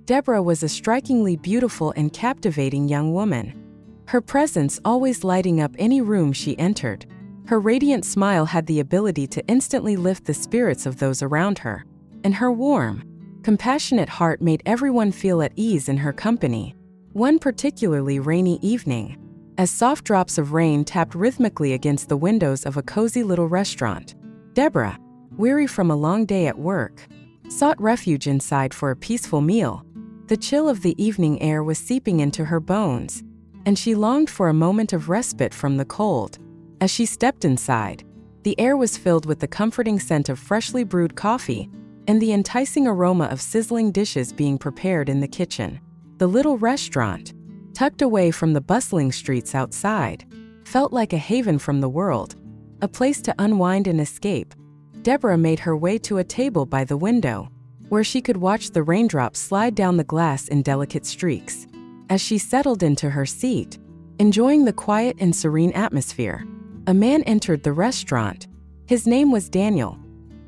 Deborah was a strikingly beautiful and captivating young woman, her presence always lighting up any room she entered. Her radiant smile had the ability to instantly lift the spirits of those around her, and her warm, compassionate heart made everyone feel at ease in her company. One particularly rainy evening, as soft drops of rain tapped rhythmically against the windows of a cozy little restaurant, Deborah, weary from a long day at work, sought refuge inside for a peaceful meal. The chill of the evening air was seeping into her bones, and she longed for a moment of respite from the cold. As she stepped inside, the air was filled with the comforting scent of freshly brewed coffee and the enticing aroma of sizzling dishes being prepared in the kitchen. The little restaurant, tucked away from the bustling streets outside, felt like a haven from the world, a place to unwind and escape. Deborah made her way to a table by the window, where she could watch the raindrops slide down the glass in delicate streaks. As she settled into her seat, enjoying the quiet and serene atmosphere, a man entered the restaurant. His name was Daniel,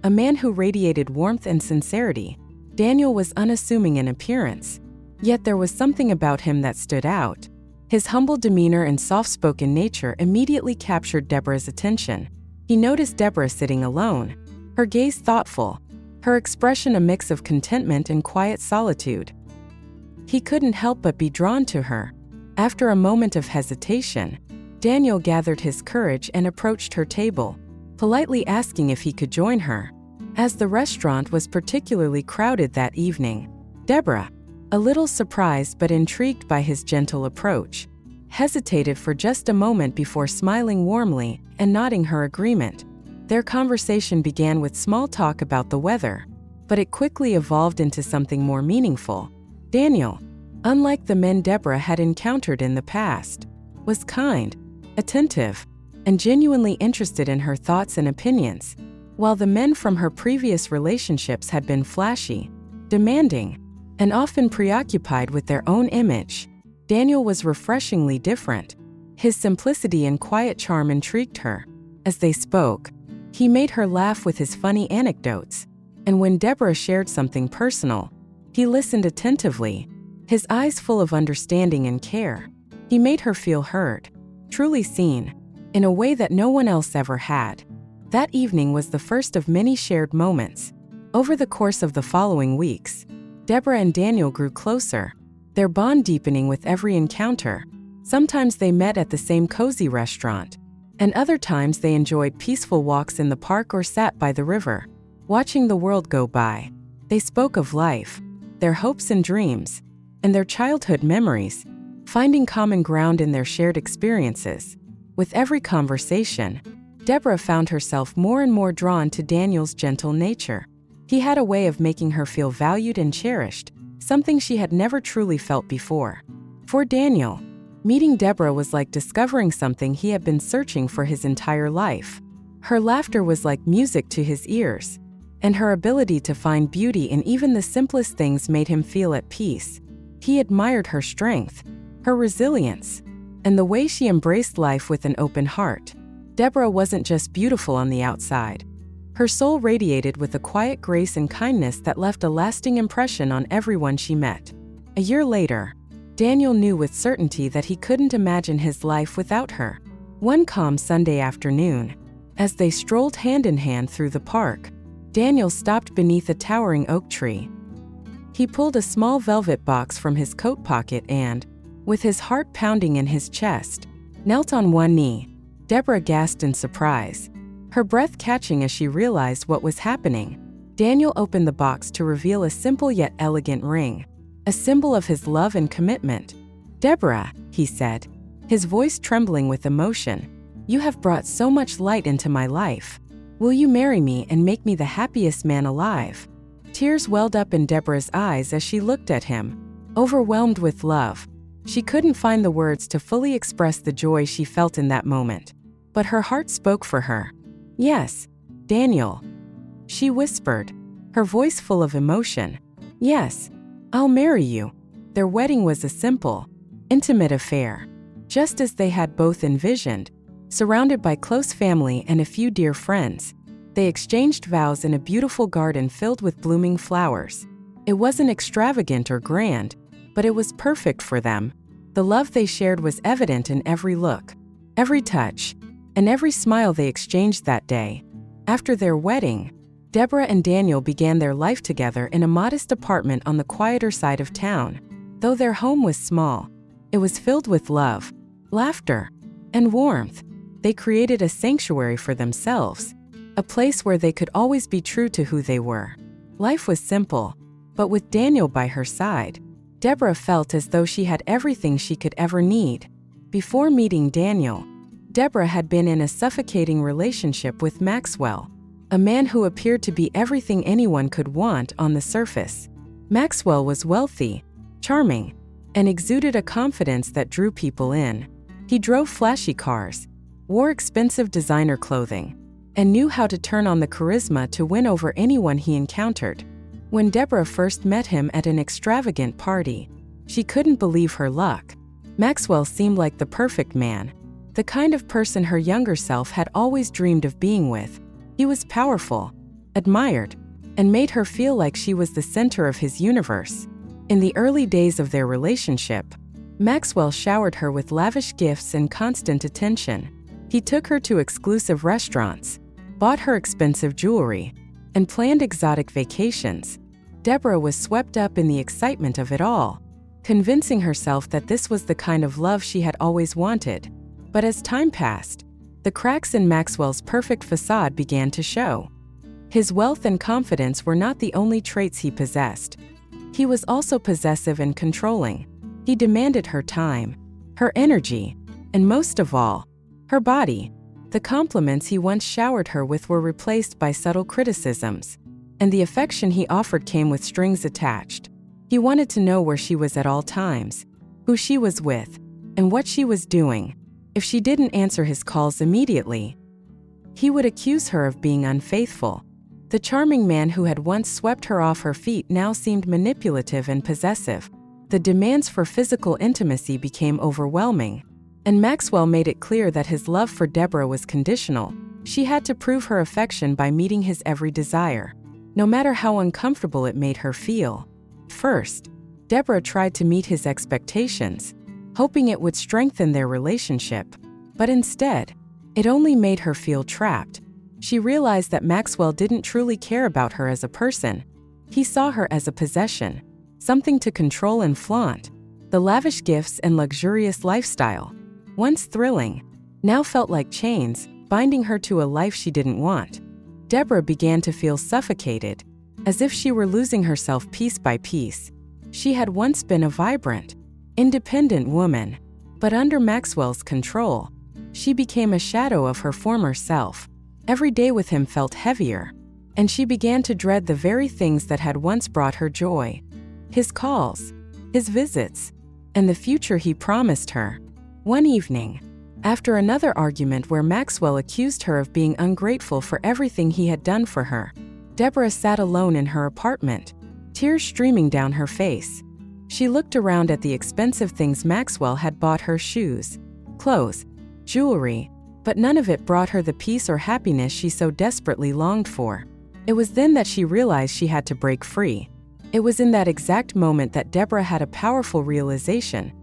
a man who radiated warmth and sincerity. Daniel was unassuming in appearance, yet there was something about him that stood out. His humble demeanor and soft-spoken nature immediately captured Deborah's attention. He noticed Deborah sitting alone, her gaze thoughtful, her expression a mix of contentment and quiet solitude. He couldn't help but be drawn to her. After a moment of hesitation, Daniel gathered his courage and approached her table, politely asking if he could join her. As the restaurant was particularly crowded that evening, Deborah, a little surprised but intrigued by his gentle approach, hesitated for just a moment before smiling warmly and nodding her agreement. Their conversation began with small talk about the weather, but it quickly evolved into something more meaningful. Daniel, unlike the men Deborah had encountered in the past, was kind, attentive, and genuinely interested in her thoughts and opinions. While the men from her previous relationships had been flashy, demanding, and often preoccupied with their own image, Daniel was refreshingly different. His simplicity and quiet charm intrigued her. As they spoke, he made her laugh with his funny anecdotes, and when Deborah shared something personal, he listened attentively, his eyes full of understanding and care. He made her feel heard, truly seen, in a way that no one else ever had. That evening was the first of many shared moments. Over the course of the following weeks, Deborah and Daniel grew closer, their bond deepening with every encounter. Sometimes they met at the same cozy restaurant, and other times they enjoyed peaceful walks in the park or sat by the river, watching the world go by. They spoke of life, their hopes and dreams, and their childhood memories, finding common ground in their shared experiences. With every conversation, Deborah found herself more and more drawn to Daniel's gentle nature. He had a way of making her feel valued and cherished, something she had never truly felt before. For Daniel, meeting Deborah was like discovering something he had been searching for his entire life. Her laughter was like music to his ears, and her ability to find beauty in even the simplest things made him feel at peace. He admired her strength, her resilience, and the way she embraced life with an open heart. Deborah wasn't just beautiful on the outside. Her soul radiated with a quiet grace and kindness that left a lasting impression on everyone she met. A year later, Daniel knew with certainty that he couldn't imagine his life without her. One calm Sunday afternoon, as they strolled hand in hand through the park, Daniel stopped beneath a towering oak tree. He pulled a small velvet box from his coat pocket and, with his heart pounding in his chest, knelt on one knee. Deborah gasped in surprise, her breath catching as she realized what was happening. Daniel opened the box to reveal a simple yet elegant ring, a symbol of his love and commitment. "Deborah," he said, his voice trembling with emotion, "you have brought so much light into my life. Will you marry me and make me the happiest man alive?" Tears welled up in Deborah's eyes as she looked at him, overwhelmed with love. She couldn't find the words to fully express the joy she felt in that moment, but her heart spoke for her. "Yes, Daniel," she whispered, her voice full of emotion. "Yes, I'll marry you." Their wedding was a simple, intimate affair, just as they had both envisioned. Surrounded by close family and a few dear friends, they exchanged vows in a beautiful garden filled with blooming flowers. It wasn't extravagant or grand, but it was perfect for them. The love they shared was evident in every look, every touch, and every smile they exchanged that day. After their wedding, Deborah and Daniel began their life together in a modest apartment on the quieter side of town. Though their home was small, it was filled with love, laughter, and warmth. They created a sanctuary for themselves, a place where they could always be true to who they were. Life was simple, but with Daniel by her side, Deborah felt as though she had everything she could ever need. Before meeting Daniel, Deborah had been in a suffocating relationship with Maxwell, a man who appeared to be everything anyone could want on the surface. Maxwell was wealthy, charming, and exuded a confidence that drew people in. He drove flashy cars, wore expensive designer clothing, and knew how to turn on the charisma to win over anyone he encountered. When Deborah first met him at an extravagant party, she couldn't believe her luck. Maxwell seemed like the perfect man, the kind of person her younger self had always dreamed of being with. He was powerful, admired, and made her feel like she was the center of his universe. In the early days of their relationship, Maxwell showered her with lavish gifts and constant attention. He took her to exclusive restaurants, bought her expensive jewelry, and planned exotic vacations. Deborah was swept up in the excitement of it all, convincing herself that this was the kind of love she had always wanted. But as time passed, the cracks in Maxwell's perfect facade began to show. His wealth and confidence were not the only traits he possessed. He was also possessive and controlling. He demanded her time, her energy, and most of all, her body. The compliments he once showered her with were replaced by subtle criticisms, and the affection he offered came with strings attached. He wanted to know where she was at all times, who she was with, and what she was doing. If she didn't answer his calls immediately, he would accuse her of being unfaithful. The charming man who had once swept her off her feet now seemed manipulative and possessive. The demands for physical intimacy became overwhelming, and Maxwell made it clear that his love for Deborah was conditional. She had to prove her affection by meeting his every desire, no matter how uncomfortable it made her feel. First, Deborah tried to meet his expectations, hoping it would strengthen their relationship, but instead, it only made her feel trapped. She realized that Maxwell didn't truly care about her as a person. He saw her as a possession, something to control and flaunt. The lavish gifts and luxurious lifestyle, once thrilling, now felt like chains, binding her to a life she didn't want. Deborah began to feel suffocated, as if she were losing herself piece by piece. She had once been a vibrant, independent woman, but under Maxwell's control, she became a shadow of her former self. Every day with him felt heavier, and she began to dread the very things that had once brought her joy. His calls, his visits, and the future he promised her. One evening, after another argument where Maxwell accused her of being ungrateful for everything he had done for her, Deborah sat alone in her apartment, tears streaming down her face. She looked around at the expensive things Maxwell had bought her: shoes, clothes, jewelry, but none of it brought her the peace or happiness she so desperately longed for. It was then that she realized she had to break free. It was in that exact moment that Deborah had a powerful realization.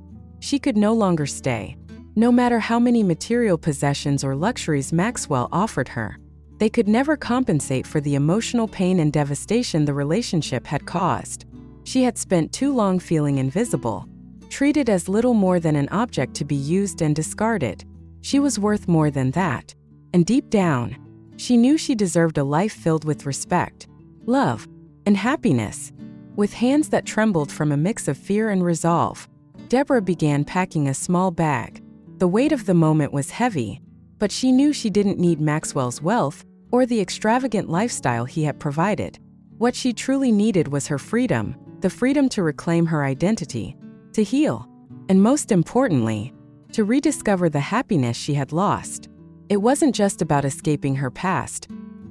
She could no longer stay. No matter how many material possessions or luxuries Maxwell offered her, they could never compensate for the emotional pain and devastation the relationship had caused. She had spent too long feeling invisible, treated as little more than an object to be used and discarded. She was worth more than that, and deep down, she knew she deserved a life filled with respect, love, and happiness. With hands that trembled from a mix of fear and resolve, Deborah began packing a small bag. The weight of the moment was heavy, but she knew she didn't need Maxwell's wealth or the extravagant lifestyle he had provided. What she truly needed was her freedom, the freedom to reclaim her identity, to heal, and most importantly, to rediscover the happiness she had lost. It wasn't just about escaping her past.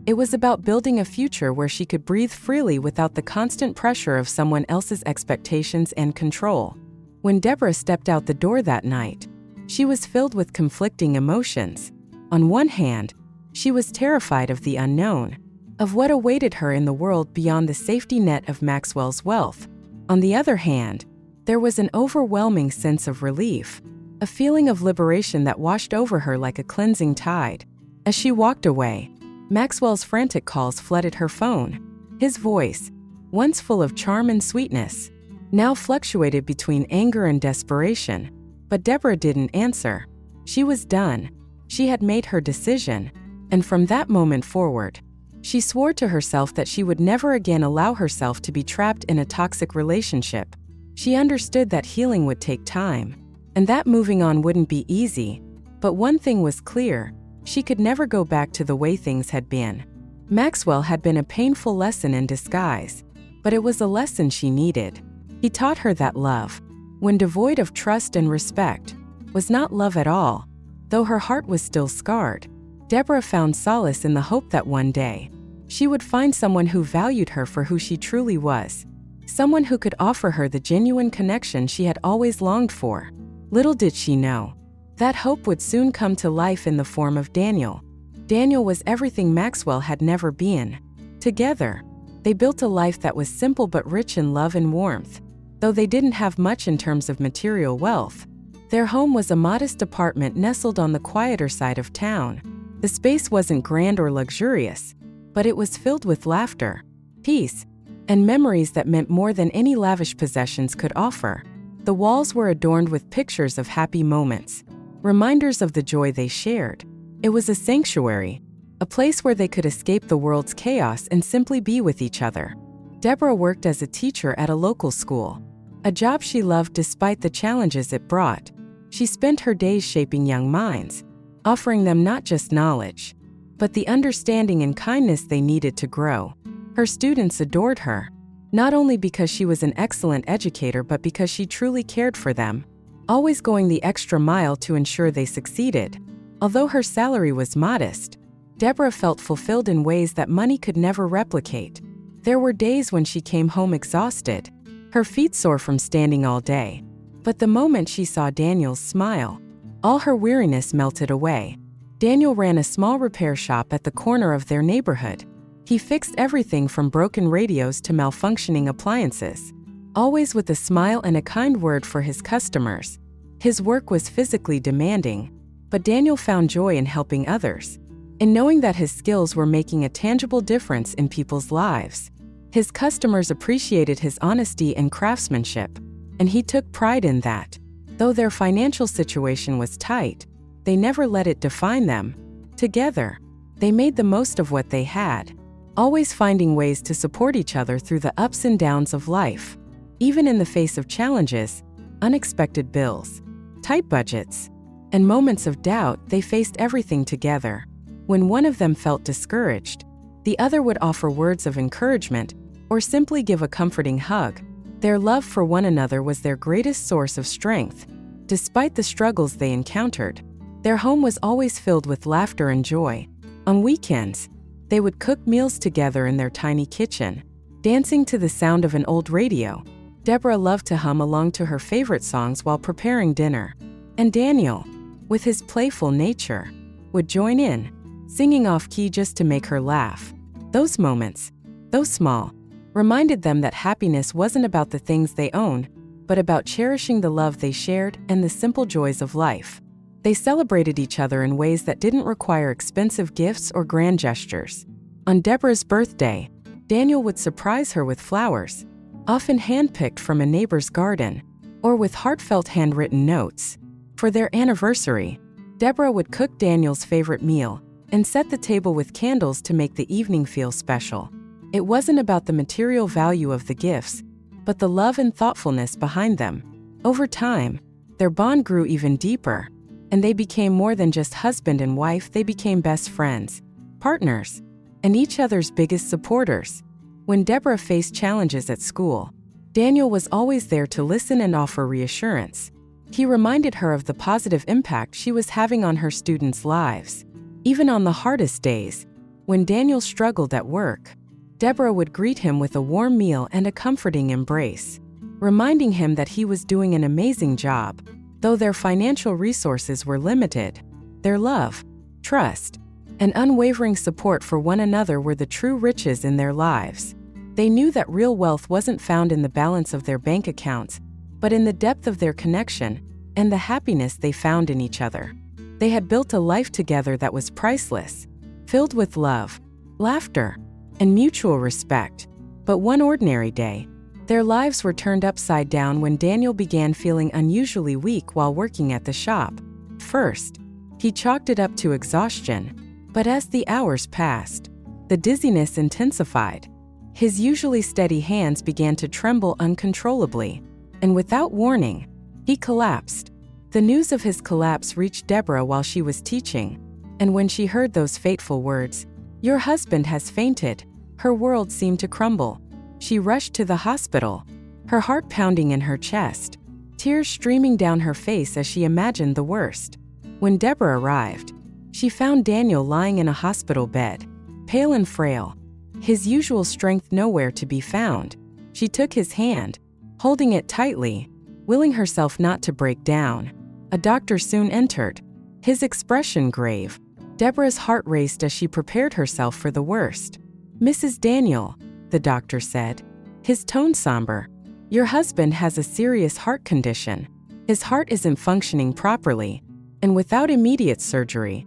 It was about building a future where she could breathe freely without the constant pressure of someone else's expectations and control. When Deborah stepped out the door that night, she was filled with conflicting emotions. On one hand, she was terrified of the unknown. of what awaited her in the world beyond the safety net of Maxwell's wealth. On the other hand, there was an overwhelming sense of relief, a feeling of liberation that washed over her like a cleansing tide. As she walked away, Maxwell's frantic calls flooded her phone. His voice, once full of charm and sweetness, now fluctuated between anger and desperation. But Deborah didn't answer. She was done. She had made her decision, and from that moment forward, she swore to herself that she would never again allow herself to be trapped in a toxic relationship. She understood that healing would take time, and that moving on wouldn't be easy. But one thing was clear: she could never go back to the way things had been. Maxwell had been a painful lesson in disguise, but it was a lesson she needed. He taught her that love, when devoid of trust and respect, was not love at all. Though her heart was still scarred, Deborah found solace in the hope that one day, she would find someone who valued her for who she truly was, someone who could offer her the genuine connection she had always longed for. Little did she know, that hope would soon come to life in the form of Daniel. Daniel was everything Maxwell had never been. Together, they built a life that was simple but rich in love and warmth. Though they didn't have much in terms of material wealth, their home was a modest apartment nestled on the quieter side of town. The space wasn't grand or luxurious, but it was filled with laughter, peace, and memories that meant more than any lavish possessions could offer. The walls were adorned with pictures of happy moments, reminders of the joy they shared. It was a sanctuary, a place where they could escape the world's chaos and simply be with each other. Deborah worked as a teacher at a local school, a job she loved despite the challenges it brought. She spent her days shaping young minds, offering them not just knowledge, but the understanding and kindness they needed to grow. Her students adored her, not only because she was an excellent educator but because she truly cared for them, always going the extra mile to ensure they succeeded. Although her salary was modest, Deborah felt fulfilled in ways that money could never replicate. There were days when she came home exhausted, her feet sore from standing all day. But the moment she saw Daniel's smile, all her weariness melted away. Daniel ran a small repair shop at the corner of their neighborhood. He fixed everything from broken radios to malfunctioning appliances, always with a smile and a kind word for his customers. His work was physically demanding, but Daniel found joy in helping others, in knowing that his skills were making a tangible difference in people's lives. His customers appreciated his honesty and craftsmanship, and he took pride in that. Though their financial situation was tight, they never let it define them. Together, they made the most of what they had, always finding ways to support each other through the ups and downs of life. Even in the face of challenges, unexpected bills, tight budgets, and moments of doubt, they faced everything together. When one of them felt discouraged, the other would offer words of encouragement or simply give a comforting hug. Their love for one another was their greatest source of strength. Despite the struggles they encountered, their home was always filled with laughter and joy. On weekends, they would cook meals together in their tiny kitchen, dancing to the sound of an old radio. Deborah loved to hum along to her favorite songs while preparing dinner. And Daniel, with his playful nature, would join in, singing off-key just to make her laugh. Those moments, though small, reminded them that happiness wasn't about the things they owned, but about cherishing the love they shared and the simple joys of life. They celebrated each other in ways that didn't require expensive gifts or grand gestures. On Deborah's birthday, Daniel would surprise her with flowers, often handpicked from a neighbor's garden, or with heartfelt handwritten notes. For their anniversary, Deborah would cook Daniel's favorite meal and set the table with candles to make the evening feel special. It wasn't about the material value of the gifts, but the love and thoughtfulness behind them. Over time, their bond grew even deeper, and they became more than just husband and wife. They became best friends, partners, and each other's biggest supporters. When Deborah faced challenges at school, Daniel was always there to listen and offer reassurance. He reminded her of the positive impact she was having on her students' lives. Even on the hardest days, when Daniel struggled at work, Deborah would greet him with a warm meal and a comforting embrace, reminding him that he was doing an amazing job. Though their financial resources were limited, their love, trust, and unwavering support for one another were the true riches in their lives. They knew that real wealth wasn't found in the balance of their bank accounts, but in the depth of their connection and the happiness they found in each other. They had built a life together that was priceless, filled with love, laughter, and mutual respect. But one ordinary day, their lives were turned upside down when Daniel began feeling unusually weak while working at the shop. First, he chalked it up to exhaustion, but as the hours passed, the dizziness intensified. His usually steady hands began to tremble uncontrollably, and without warning, he collapsed. The news of his collapse reached Deborah while she was teaching, and when she heard those fateful words, "Your husband has fainted," her world seemed to crumble. She rushed to the hospital, her heart pounding in her chest, tears streaming down her face as she imagined the worst. When Deborah arrived, she found Daniel lying in a hospital bed, pale and frail, his usual strength nowhere to be found. She took his hand, holding it tightly, willing herself not to break down. A doctor soon entered, his expression grave. Deborah's heart raced as she prepared herself for the worst. "Mrs. Daniel," the doctor said, his tone somber, "your husband has a serious heart condition. His heart isn't functioning properly, and without immediate surgery,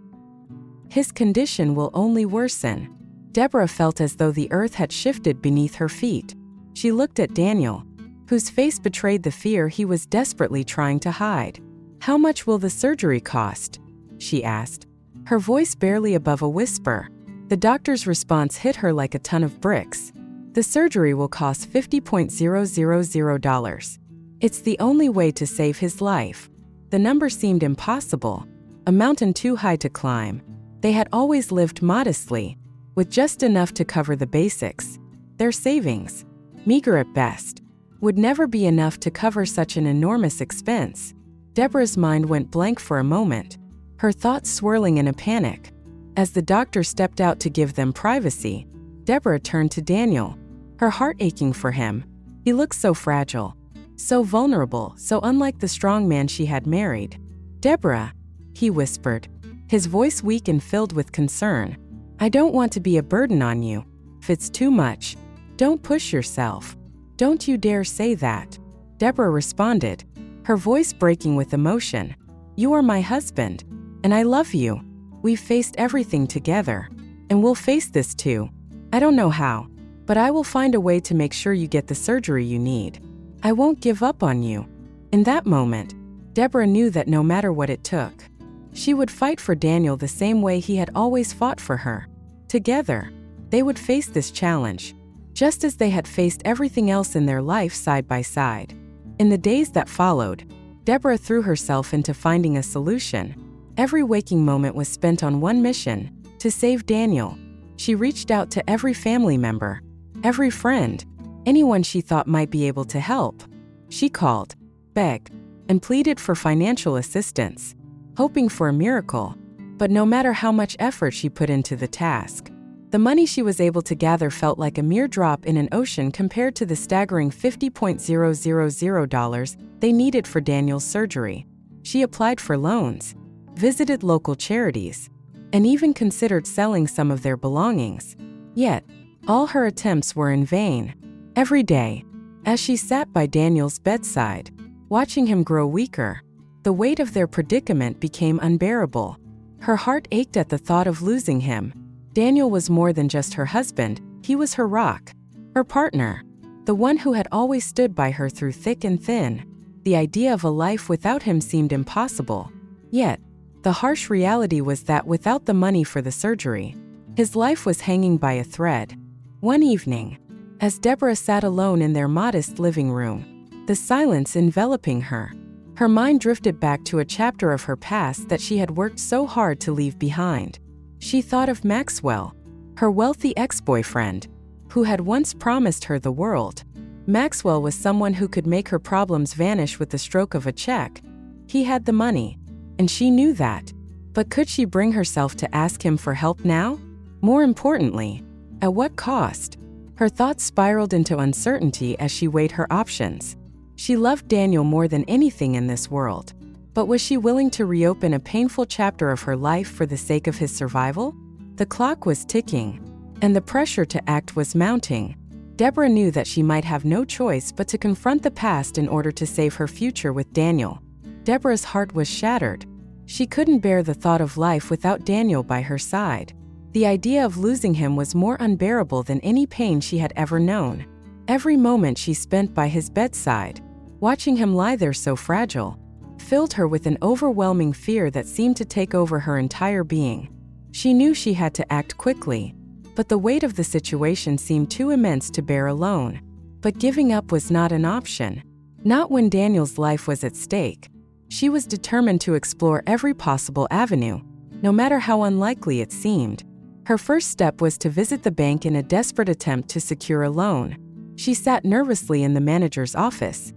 his condition will only worsen." Deborah felt as though the earth had shifted beneath her feet. She looked at Daniel, whose face betrayed the fear he was desperately trying to hide. "How much will the surgery cost?" she asked, her voice barely above a whisper. The doctor's response hit her like a ton of bricks. "The surgery will cost $50,000. It's the only way to save his life." The number seemed impossible, a mountain too high to climb. They had always lived modestly, with just enough to cover the basics. Their savings, meager at best, would never be enough to cover such an enormous expense. Deborah's mind went blank for a moment, her thoughts swirling in a panic. As the doctor stepped out to give them privacy, Deborah turned to Daniel, her heart aching for him. He looked so fragile, so vulnerable, so unlike the strong man she had married. "Deborah," he whispered, his voice weak and filled with concern, "I don't want to be a burden on you. If it's too much, don't push yourself. Don't you dare say that." Deborah responded, her voice breaking with emotion. "You are my husband, and I love you. We've faced everything together, and we'll face this too. I don't know how, but I will find a way to make sure you get the surgery you need. I won't give up on you." In that moment, Deborah knew that no matter what it took, she would fight for Daniel the same way he had always fought for her. Together, they would face this challenge, just as they had faced everything else in their life side by side. In the days that followed, Deborah threw herself into finding a solution. Every waking moment was spent on one mission: to save Daniel. She reached out to every family member, every friend, anyone she thought might be able to help. She called, begged, and pleaded for financial assistance, hoping for a miracle. But no matter how much effort she put into the task, the money she was able to gather felt like a mere drop in an ocean compared to the staggering $50,000 they needed for Daniel's surgery. She applied for loans, visited local charities, and even considered selling some of their belongings. Yet, all her attempts were in vain. Every day, as she sat by Daniel's bedside, watching him grow weaker, the weight of their predicament became unbearable. Her heart ached at the thought of losing him. Daniel was more than just her husband, he was her rock, her partner, the one who had always stood by her through thick and thin. The idea of a life without him seemed impossible. Yet, the harsh reality was that without the money for the surgery, his life was hanging by a thread. One evening, as Deborah sat alone in their modest living room, the silence enveloping her, her mind drifted back to a chapter of her past that she had worked so hard to leave behind. She thought of Maxwell, her wealthy ex-boyfriend, who had once promised her the world. Maxwell was someone who could make her problems vanish with the stroke of a check. He had the money, and she knew that. But could she bring herself to ask him for help now? More importantly, at what cost? Her thoughts spiraled into uncertainty as she weighed her options. She loved Daniel more than anything in this world. But was she willing to reopen a painful chapter of her life for the sake of his survival? The clock was ticking, and the pressure to act was mounting. Deborah knew that she might have no choice but to confront the past in order to save her future with Daniel. Deborah's heart was shattered. She couldn't bear the thought of life without Daniel by her side. The idea of losing him was more unbearable than any pain she had ever known. Every moment she spent by his bedside, watching him lie there so fragile, filled her with an overwhelming fear that seemed to take over her entire being. She knew she had to act quickly, but the weight of the situation seemed too immense to bear alone. But giving up was not an option. Not when Daniel's life was at stake. She was determined to explore every possible avenue, no matter how unlikely it seemed. Her first step was to visit the bank in a desperate attempt to secure a loan. She sat nervously in the manager's office,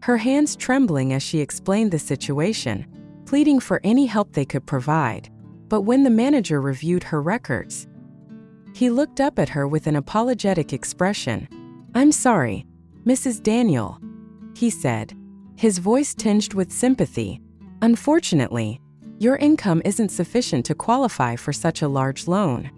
her hands trembling as she explained the situation, pleading for any help they could provide. But when the manager reviewed her records, he looked up at her with an apologetic expression. "I'm sorry, Mrs. Daniel," he said, his voice tinged with sympathy. "Unfortunately, your income isn't sufficient to qualify for such a large loan."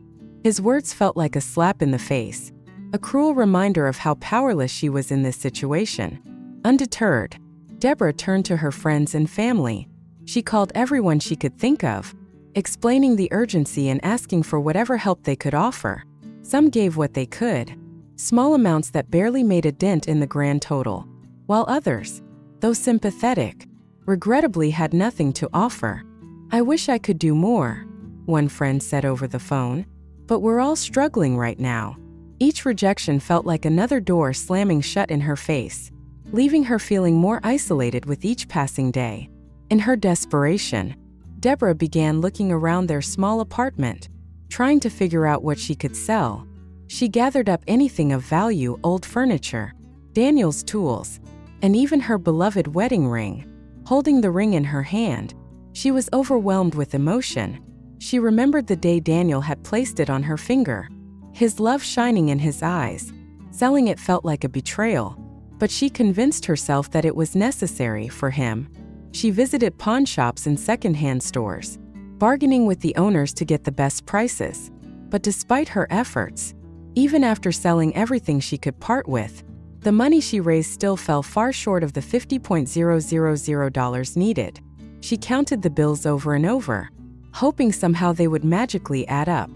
His words felt like a slap in the face, a cruel reminder of how powerless she was in this situation. Undeterred, Deborah turned to her friends and family. She called everyone she could think of, explaining the urgency and asking for whatever help they could offer. Some gave what they could, small amounts that barely made a dent in the grand total, while others, though sympathetic, regrettably had nothing to offer. "I wish I could do more," one friend said over the phone, "but we're all struggling right now." Each rejection felt like another door slamming shut in her face, leaving her feeling more isolated with each passing day. In her desperation, Deborah began looking around their small apartment, trying to figure out what she could sell. She gathered up anything of value: old furniture, Daniel's tools, and even her beloved wedding ring. Holding the ring in her hand, she was overwhelmed with emotion. She remembered the day Daniel had placed it on her finger, his love shining in his eyes. Selling it felt like a betrayal, but she convinced herself that it was necessary for him. She visited pawn shops and secondhand stores, bargaining with the owners to get the best prices. But despite her efforts, even after selling everything she could part with, the money she raised still fell far short of the $50,000 needed. She counted the bills over and over, hoping somehow they would magically add up.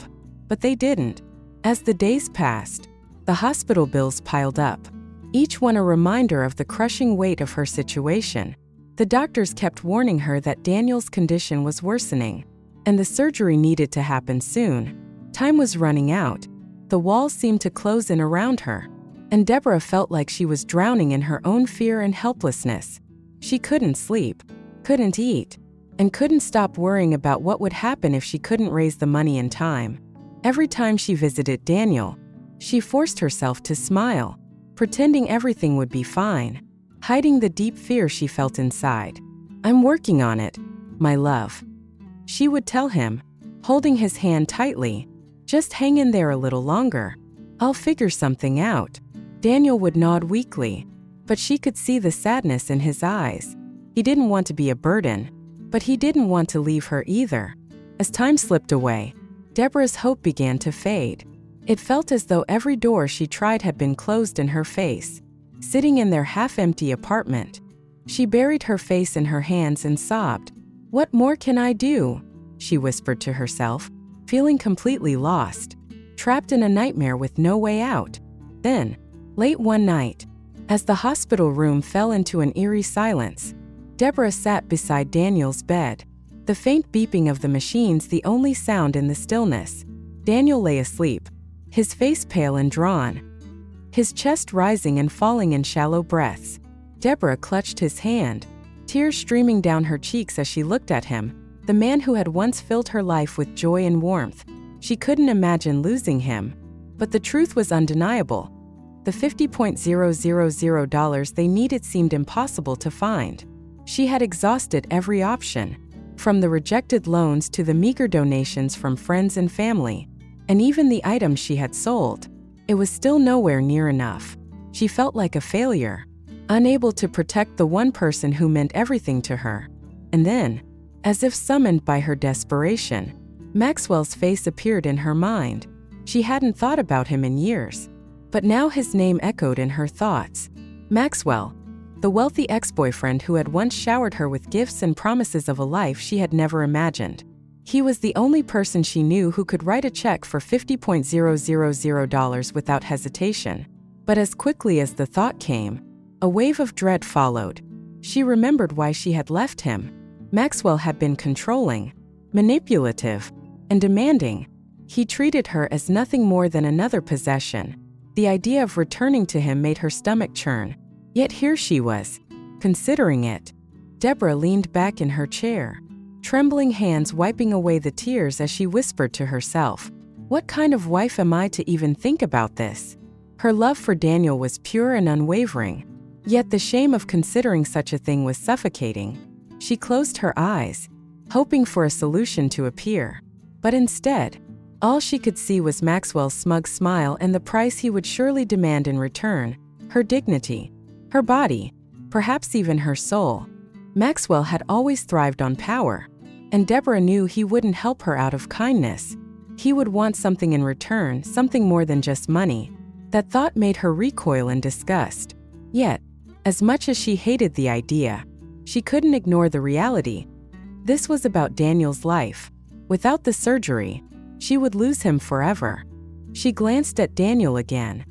But they didn't. As the days passed, the hospital bills piled up, each one a reminder of the crushing weight of her situation. The doctors kept warning her that Daniel's condition was worsening, and the surgery needed to happen soon. Time was running out. The walls seemed to close in around her, and Deborah felt like she was drowning in her own fear and helplessness. She couldn't sleep, couldn't eat, and couldn't stop worrying about what would happen if she couldn't raise the money in time. Every time she visited Daniel, she forced herself to smile, pretending everything would be fine, hiding the deep fear she felt inside. "I'm working on it, my love," she would tell him, holding his hand tightly. "Just hang in there a little longer. I'll figure something out." Daniel would nod weakly, but she could see the sadness in his eyes. He didn't want to be a burden, but he didn't want to leave her either. As time slipped away, Deborah's hope began to fade. It felt as though every door she tried had been closed in her face. Sitting in their half-empty apartment, she buried her face in her hands and sobbed. "What more can I do?" she whispered to herself, feeling completely lost, trapped in a nightmare with no way out. Then, late one night, as the hospital room fell into an eerie silence, Deborah sat beside Daniel's bed, the faint beeping of the machines the only sound in the stillness. Daniel lay asleep, his face pale and drawn, his chest rising and falling in shallow breaths. Deborah clutched his hand, tears streaming down her cheeks as she looked at him, the man who had once filled her life with joy and warmth. She couldn't imagine losing him, but the truth was undeniable. The $50,000 they needed seemed impossible to find. She had exhausted every option, from the rejected loans to the meager donations from friends and family, and even the items she had sold. It was still nowhere near enough. She felt like a failure, unable to protect the one person who meant everything to her. And then, as if summoned by her desperation, Maxwell's face appeared in her mind. She hadn't thought about him in years. But now his name echoed in her thoughts. Maxwell, the wealthy ex-boyfriend who had once showered her with gifts and promises of a life she had never imagined. He was the only person she knew who could write a check for $50,000 without hesitation. But as quickly as the thought came, a wave of dread followed. She remembered why she had left him. Maxwell had been controlling, manipulative, and demanding. He treated her as nothing more than another possession. The idea of returning to him made her stomach churn. Yet here she was, considering it. Deborah leaned back in her chair, trembling hands wiping away the tears as she whispered to herself, "What kind of wife am I to even think about this?" Her love for Daniel was pure and unwavering, yet the shame of considering such a thing was suffocating. She closed her eyes, hoping for a solution to appear. But instead, all she could see was Maxwell's smug smile and the price he would surely demand in return: her dignity, her body, perhaps even her soul. Maxwell had always thrived on power, and Deborah knew he wouldn't help her out of kindness. He would want something in return, something more than just money. That thought made her recoil in disgust. Yet, as much as she hated the idea, she couldn't ignore the reality. This was about Daniel's life. Without the surgery, she would lose him forever. She glanced at Daniel again,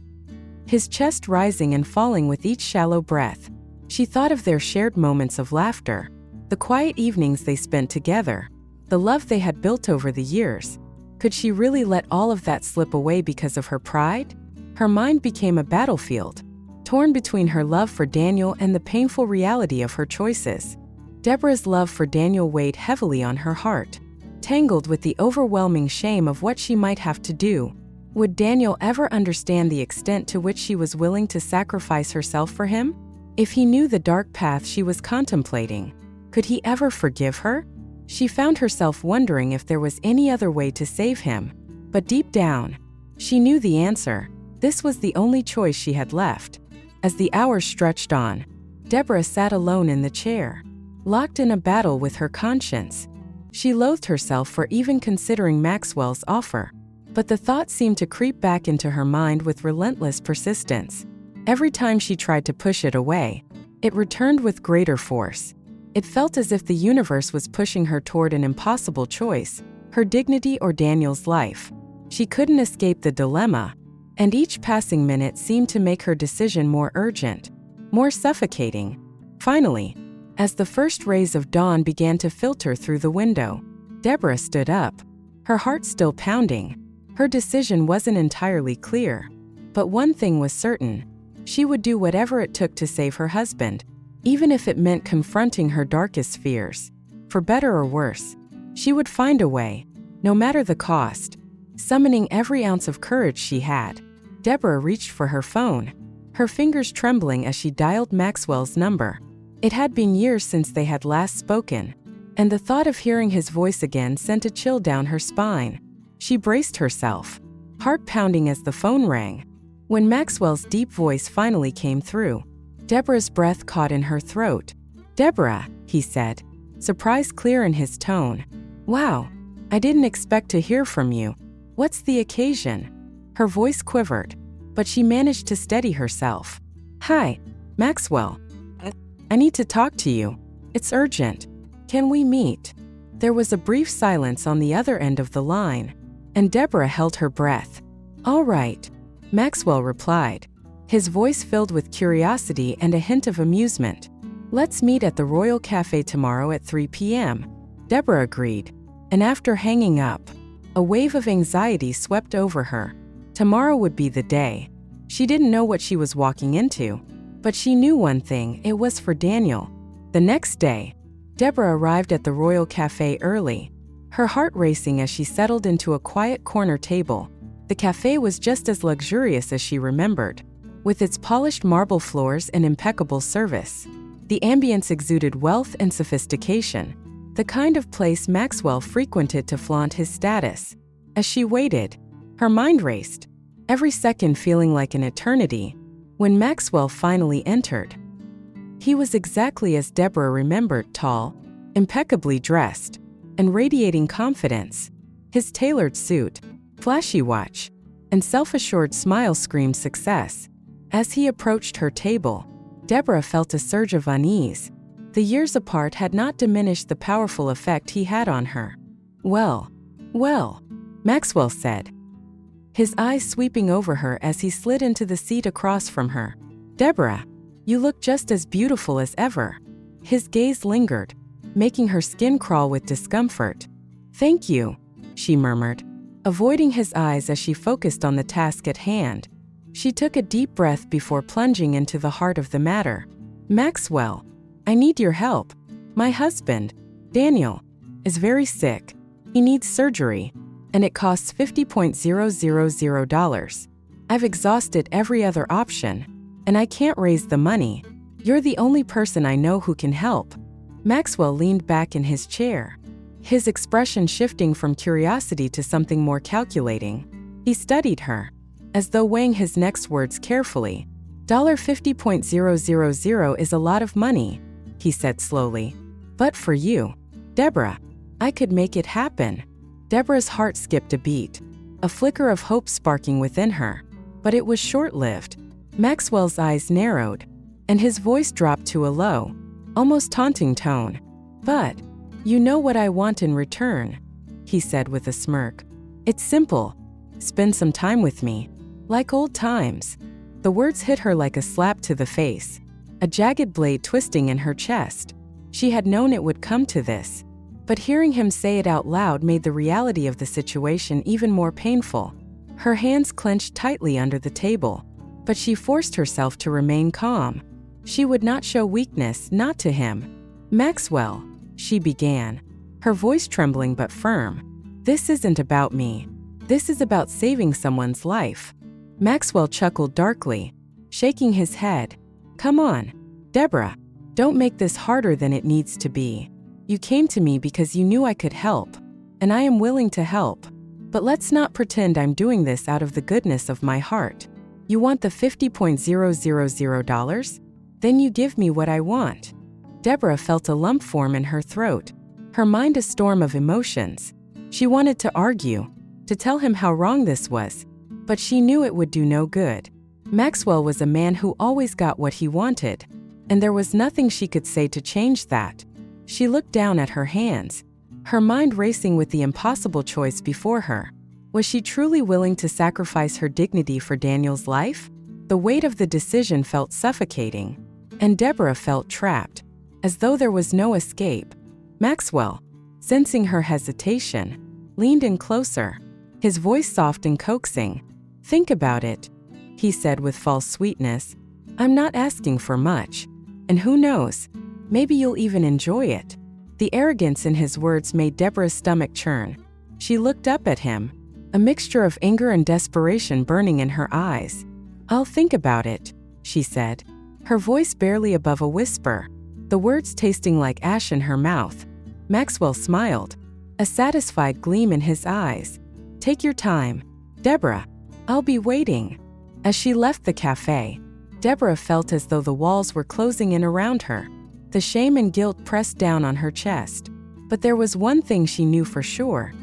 his chest rising and falling with each shallow breath. She thought of their shared moments of laughter, the quiet evenings they spent together, the love they had built over the years. Could she really let all of that slip away because of her pride? Her mind became a battlefield, torn between her love for Daniel and the painful reality of her choices. Deborah's love for Daniel weighed heavily on her heart, tangled with the overwhelming shame of what she might have to do. Would Daniel ever understand the extent to which she was willing to sacrifice herself for him? If he knew the dark path she was contemplating, could he ever forgive her? She found herself wondering if there was any other way to save him. But deep down, she knew the answer. This was the only choice she had left. As the hours stretched on, Deborah sat alone in the chair, locked in a battle with her conscience. She loathed herself for even considering Maxwell's offer. But the thought seemed to creep back into her mind with relentless persistence. Every time she tried to push it away, it returned with greater force. It felt as if the universe was pushing her toward an impossible choice: her dignity or Daniel's life. She couldn't escape the dilemma, and each passing minute seemed to make her decision more urgent, more suffocating. Finally, as the first rays of dawn began to filter through the window, Deborah stood up, her heart still pounding. Her decision wasn't entirely clear, but one thing was certain: she would do whatever it took to save her husband, even if it meant confronting her darkest fears. For better or worse, she would find a way, no matter the cost. Summoning every ounce of courage she had, Deborah reached for her phone, her fingers trembling as she dialed Maxwell's number. It had been years since they had last spoken, and the thought of hearing his voice again sent a chill down her spine. She braced herself, heart pounding as the phone rang. When Maxwell's deep voice finally came through, Deborah's breath caught in her throat. "Deborah," he said, surprise clear in his tone. "Wow, I didn't expect to hear from you. What's the occasion?" Her voice quivered, but she managed to steady herself. "Hi, Maxwell. I need to talk to you. It's urgent. Can we meet?" There was a brief silence on the other end of the line, and Deborah held her breath. "All right," Maxwell replied, his voice filled with curiosity and a hint of amusement. "Let's meet at the Royal Cafe tomorrow at 3 p.m. Deborah agreed, and after hanging up, a wave of anxiety swept over her. Tomorrow would be the day. She didn't know what she was walking into, but she knew one thing: it was for Daniel. The next day, Deborah arrived at the Royal Cafe early, her heart racing as she settled into a quiet corner table. The cafe was just as luxurious as she remembered, with its polished marble floors and impeccable service. The ambience exuded wealth and sophistication, the kind of place Maxwell frequented to flaunt his status. As she waited, her mind raced, every second feeling like an eternity. When Maxwell finally entered, he was exactly as Deborah remembered: tall, impeccably dressed, and radiating confidence. His tailored suit, flashy watch, and self-assured smile screamed success. As he approached her table, Deborah felt a surge of unease. The years apart had not diminished the powerful effect he had on her. Well, Maxwell said, his eyes sweeping over her as he slid into the seat across from her. Deborah, you look just as beautiful as ever. His gaze lingered, making her skin crawl with discomfort. Thank you, she murmured, avoiding his eyes as she focused on the task at hand. She took a deep breath before plunging into the heart of the matter. Maxwell, I need your help. My husband, Daniel, is very sick. He needs surgery, and it costs $50,000. I've exhausted every other option, and I can't raise the money. You're the only person I know who can help. Maxwell leaned back in his chair, his expression shifting from curiosity to something more calculating. He studied her, as though weighing his next words carefully. $50,000 is a lot of money, he said slowly. But for you, Deborah, I could make it happen. Deborah's heart skipped a beat, a flicker of hope sparking within her. But it was short-lived. Maxwell's eyes narrowed, and his voice dropped to a low, almost taunting tone. But, you know what I want in return, he said with a smirk. It's simple. Spend some time with me. Like old times. The words hit her like a slap to the face, a jagged blade twisting in her chest. She had known it would come to this, but hearing him say it out loud made the reality of the situation even more painful. Her hands clenched tightly under the table, but she forced herself to remain calm. She would not show weakness, not to him. Maxwell, she began, her voice trembling but firm. This isn't about me. This is about saving someone's life. Maxwell chuckled darkly, shaking his head. Come on, Deborah, don't make this harder than it needs to be. You came to me because you knew I could help, and I am willing to help. But let's not pretend I'm doing this out of the goodness of my heart. You want the $50,000? Then you give me what I want. Deborah felt a lump form in her throat, her mind a storm of emotions. She wanted to argue, to tell him how wrong this was, but she knew it would do no good. Maxwell was a man who always got what he wanted, and there was nothing she could say to change that. She looked down at her hands, her mind racing with the impossible choice before her. Was she truly willing to sacrifice her dignity for Daniel's life? The weight of the decision felt suffocating, and Deborah felt trapped, as though there was no escape. Maxwell, sensing her hesitation, leaned in closer, his voice soft and coaxing. Think about it, he said with false sweetness. I'm not asking for much, and who knows, maybe you'll even enjoy it. The arrogance in his words made Deborah's stomach churn. She looked up at him, a mixture of anger and desperation burning in her eyes. I'll think about it, she said, her voice barely above a whisper, the words tasting like ash in her mouth. Maxwell smiled, a satisfied gleam in his eyes. Take your time, Deborah. I'll be waiting. As she left the cafe, Deborah felt as though the walls were closing in around her. The shame and guilt pressed down on her chest. But there was one thing she knew for sure.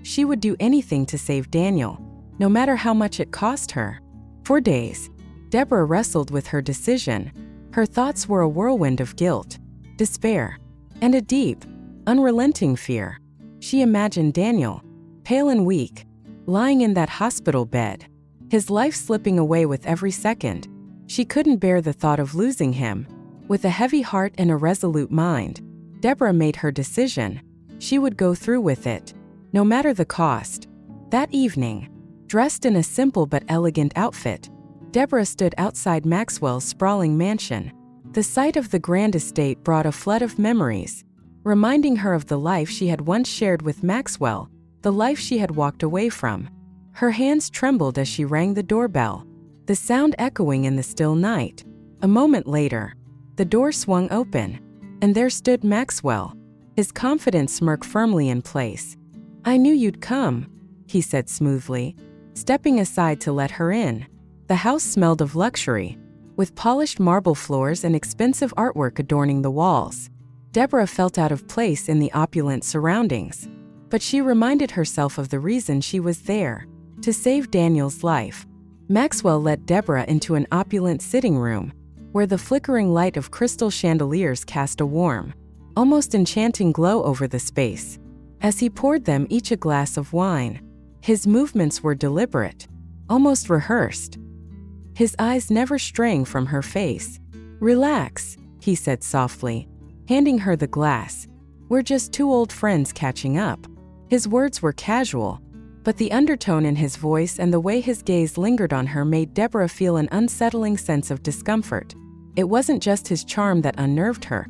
She would do anything to save Daniel, no matter how much it cost her. For days, Deborah wrestled with her decision. Her thoughts were a whirlwind of guilt, despair, and a deep, unrelenting fear. She imagined Daniel, pale and weak, lying in that hospital bed, his life slipping away with every second. She couldn't bear the thought of losing him. With a heavy heart and a resolute mind, Deborah made her decision. She would go through with it, no matter the cost. That evening, dressed in a simple but elegant outfit, Deborah stood outside Maxwell's sprawling mansion. The sight of the grand estate brought a flood of memories, reminding her of the life she had once shared with Maxwell, the life she had walked away from. Her hands trembled as she rang the doorbell, the sound echoing in the still night. A moment later, the door swung open, and there stood Maxwell, his confident smirk firmly in place. I knew you'd come, he said smoothly, stepping aside to let her in. The house smelled of luxury, with polished marble floors and expensive artwork adorning the walls. Deborah felt out of place in the opulent surroundings. But she reminded herself of the reason she was there: to save Daniel's life. Maxwell led Deborah into an opulent sitting room, where the flickering light of crystal chandeliers cast a warm, almost enchanting glow over the space. As he poured them each a glass of wine, his movements were deliberate, almost rehearsed, his eyes never straying from her face. "Relax," he said softly, handing her the glass. "We're just two old friends catching up." His words were casual, but the undertone in his voice and the way his gaze lingered on her made Deborah feel an unsettling sense of discomfort. It wasn't just his charm that unnerved her.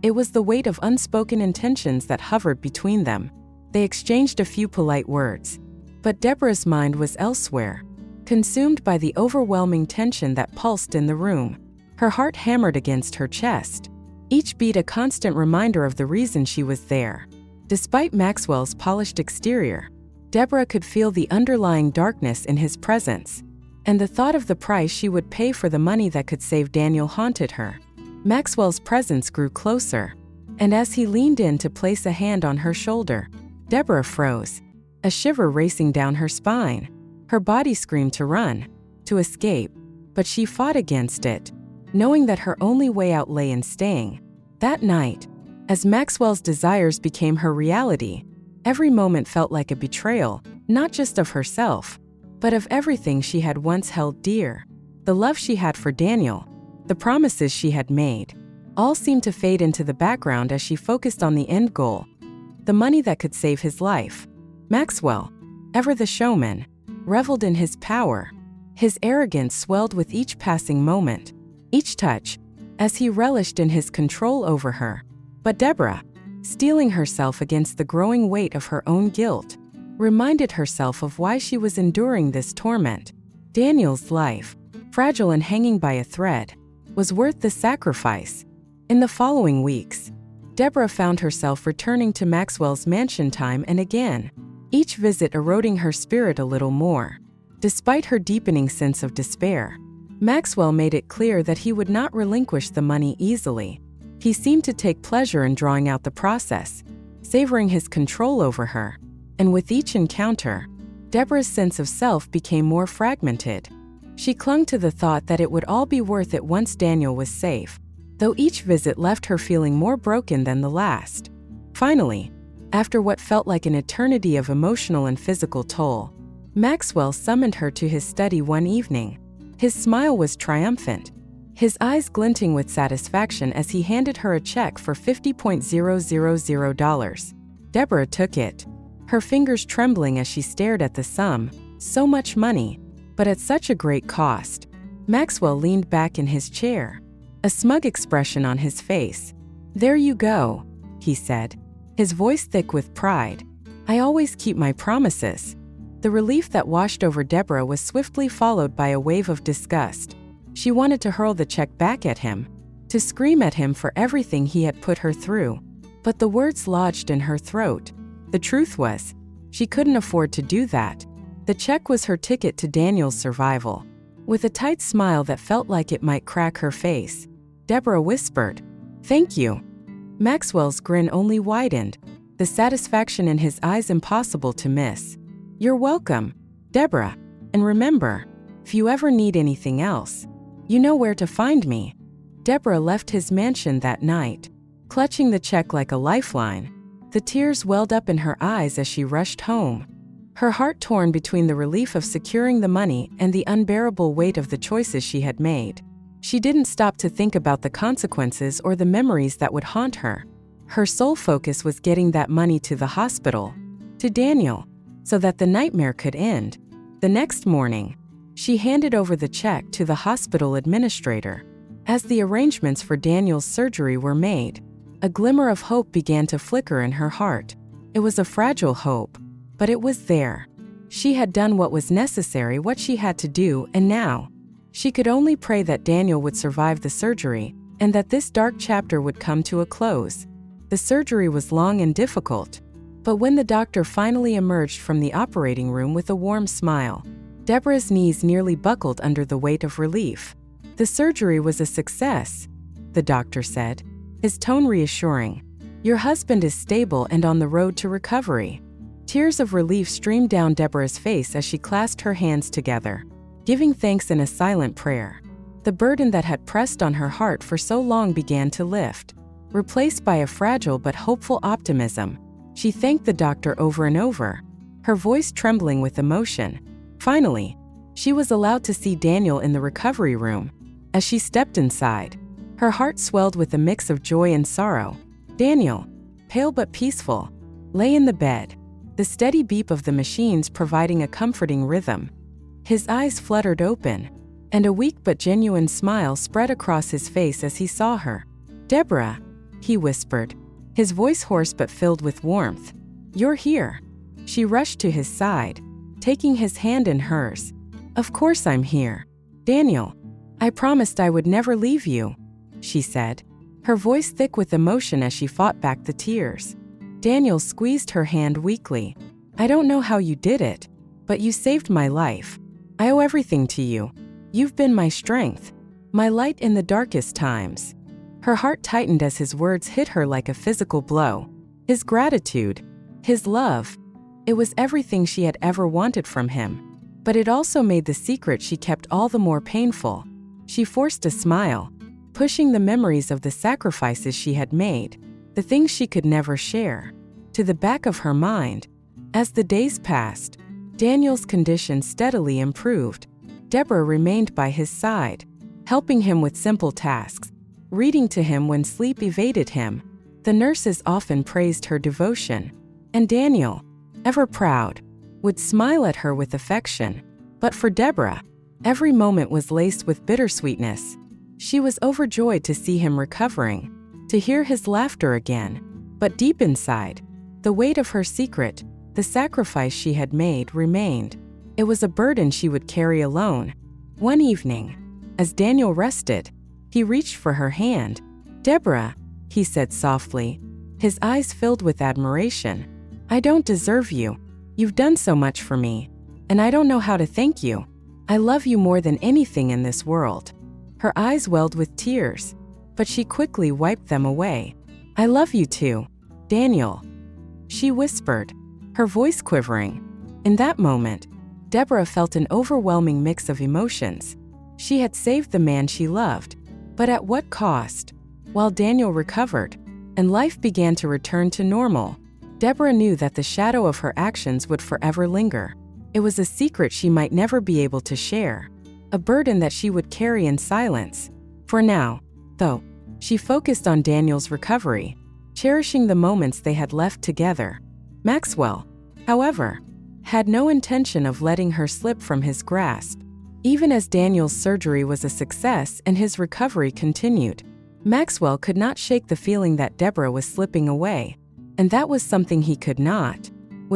It was the weight of unspoken intentions that hovered between them. They exchanged a few polite words, but Deborah's mind was elsewhere, consumed by the overwhelming tension that pulsed in the room. Her heart hammered against her chest, each beat a constant reminder of the reason she was there. Despite Maxwell's polished exterior, Deborah could feel the underlying darkness in his presence, and the thought of the price she would pay for the money that could save Daniel haunted her. Maxwell's presence grew closer, and as he leaned in to place a hand on her shoulder, Deborah froze, a shiver racing down her spine. Her body screamed to run, to escape, but she fought against it, knowing that her only way out lay in staying. That night, as Maxwell's desires became her reality, every moment felt like a betrayal, not just of herself, but of everything she had once held dear. The love she had for Daniel, the promises she had made, all seemed to fade into the background as she focused on the end goal: the money that could save his life. Maxwell, ever the showman, reveled in his power. His arrogance swelled with each passing moment, each touch, as he relished in his control over her. But Deborah, steeling herself against the growing weight of her own guilt, reminded herself of why she was enduring this torment. Daniel's life, fragile and hanging by a thread, was worth the sacrifice. In the following weeks, Deborah found herself returning to Maxwell's mansion time and again, each visit eroding her spirit a little more. Despite her deepening sense of despair, Maxwell made it clear that he would not relinquish the money easily. He seemed to take pleasure in drawing out the process, savoring his control over her. And with each encounter, Deborah's sense of self became more fragmented. She clung to the thought that it would all be worth it once Daniel was safe, though each visit left her feeling more broken than the last. Finally, after what felt like an eternity of emotional and physical toll, Maxwell summoned her to his study one evening. His smile was triumphant, his eyes glinting with satisfaction as he handed her a check for $50,000. Deborah took it, her fingers trembling as she stared at the sum. So much money, but at such a great cost. Maxwell leaned back in his chair, a smug expression on his face. "There you go," he said, his voice thick with pride. "I always keep my promises." The relief that washed over Deborah was swiftly followed by a wave of disgust. She wanted to hurl the check back at him, to scream at him for everything he had put her through. But the words lodged in her throat. The truth was, she couldn't afford to do that. The check was her ticket to Daniel's survival. With a tight smile that felt like it might crack her face, Deborah whispered, "Thank you." Maxwell's grin only widened, the satisfaction in his eyes impossible to miss. "You're welcome, Deborah. And remember, if you ever need anything else, you know where to find me." Deborah left his mansion that night, clutching the check like a lifeline. The tears welled up in her eyes as she rushed home, her heart torn between the relief of securing the money and the unbearable weight of the choices she had made. She didn't stop to think about the consequences or the memories that would haunt her. Her sole focus was getting that money to the hospital, to Daniel, so that the nightmare could end. The next morning, she handed over the check to the hospital administrator. As the arrangements for Daniel's surgery were made, a glimmer of hope began to flicker in her heart. It was a fragile hope, but it was there. She had done what was necessary, what she had to do, and now she could only pray that Daniel would survive the surgery and that this dark chapter would come to a close. The surgery was long and difficult, but when the doctor finally emerged from the operating room with a warm smile, Deborah's knees nearly buckled under the weight of relief. "The surgery was a success," the doctor said, his tone reassuring. "Your husband is stable and on the road to recovery." Tears of relief streamed down Deborah's face as she clasped her hands together, giving thanks in a silent prayer. The burden that had pressed on her heart for so long began to lift, replaced by a fragile but hopeful optimism. She thanked the doctor over and over, her voice trembling with emotion. Finally, she was allowed to see Daniel in the recovery room. As she stepped inside, her heart swelled with a mix of joy and sorrow. Daniel, pale but peaceful, lay in the bed, the steady beep of the machines providing a comforting rhythm. His eyes fluttered open, and a weak but genuine smile spread across his face as he saw her. "Deborah," he whispered, his voice hoarse but filled with warmth. "You're here." She rushed to his side, taking his hand in hers. "Of course I'm here, Daniel. I promised I would never leave you," she said, her voice thick with emotion as she fought back the tears. Daniel squeezed her hand weakly. "I don't know how you did it, but you saved my life. I owe everything to you. You've been my strength, my light in the darkest times." Her heart tightened as his words hit her like a physical blow. His gratitude, his love, it was everything she had ever wanted from him. But it also made the secret she kept all the more painful. She forced a smile, pushing the memories of the sacrifices she had made, the things she could never share, to the back of her mind. As the days passed, Daniel's condition steadily improved. Deborah remained by his side, helping him with simple tasks, reading to him when sleep evaded him. The nurses often praised her devotion, and Daniel, ever proud, would smile at her with affection. But for Deborah, every moment was laced with bittersweetness. She was overjoyed to see him recovering, to hear his laughter again. But deep inside, the weight of her secret, the sacrifice she had made, remained. It was a burden she would carry alone. One evening, as Daniel rested, he reached for her hand. "Deborah," he said softly, his eyes filled with admiration. "I don't deserve you. You've done so much for me, and I don't know how to thank you. I love you more than anything in this world." Her eyes welled with tears, but she quickly wiped them away. "I love you too, Daniel," she whispered, her voice quivering. In that moment, Deborah felt an overwhelming mix of emotions. She had saved the man she loved, but at what cost? While Daniel recovered, and life began to return to normal, Deborah knew that the shadow of her actions would forever linger. It was a secret she might never be able to share, a burden that she would carry in silence. For now, though, she focused on Daniel's recovery, cherishing the moments they had left together. Maxwell, however, had no intention of letting her slip from his grasp. Even as Daniel's surgery was a success and his recovery continued, Maxwell could not shake the feeling that Deborah was slipping away. And that was something he would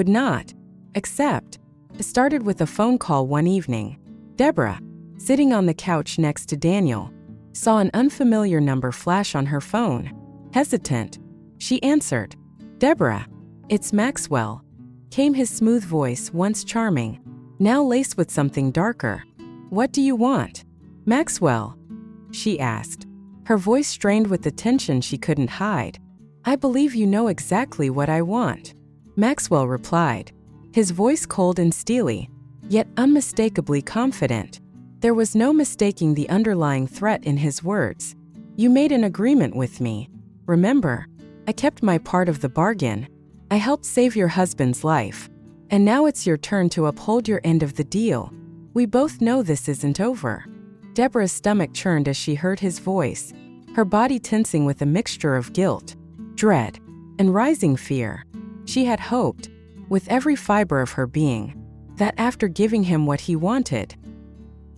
not, accept. It started with a phone call one evening. Deborah, sitting on the couch next to Daniel, saw an unfamiliar number flash on her phone. Hesitant, she answered. "Deborah, it's Maxwell," came his smooth voice, once charming, now laced with something darker. "What do you want?" "Maxwell," she asked, her voice strained with the tension she couldn't hide. "I believe you know exactly what I want," Maxwell replied, his voice cold and steely, yet unmistakably confident. There was no mistaking the underlying threat in his words. "You made an agreement with me. Remember, I kept my part of the bargain. I helped save your husband's life. And now it's your turn to uphold your end of the deal. We both know this isn't over." Deborah's stomach churned as she heard his voice, her body tensing with a mixture of guilt, dread, and rising fear. She had hoped, with every fiber of her being, that after giving him what he wanted,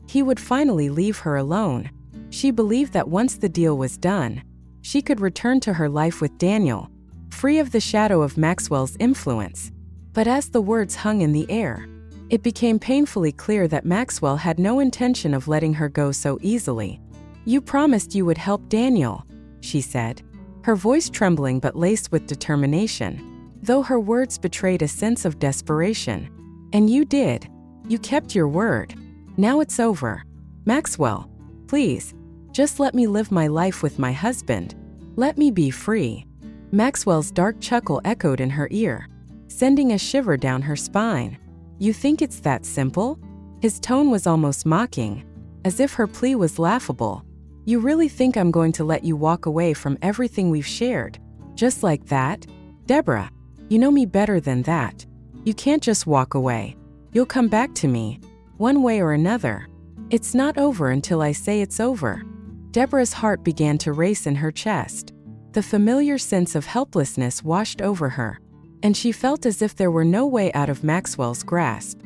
he would finally leave her alone. She believed that once the deal was done, she could return to her life with Daniel, free of the shadow of Maxwell's influence. But as the words hung in the air, it became painfully clear that Maxwell had no intention of letting her go so easily. "You promised you would help Daniel," she said, her voice trembling but laced with determination, though her words betrayed a sense of desperation. "And you did. You kept your word. Now it's over. Maxwell, please, just let me live my life with my husband. Let me be free." Maxwell's dark chuckle echoed in her ear. sending a shiver down her spine. "You think it's that simple?" His tone was almost mocking, as if her plea was laughable. "You really think I'm going to let you walk away from everything we've shared? Just like that? Deborah, you know me better than that. You can't just walk away. You'll come back to me, one way or another. It's not over until I say it's over." Deborah's heart began to race in her chest. The familiar sense of helplessness washed over her, and she felt as if there were no way out of Maxwell's grasp.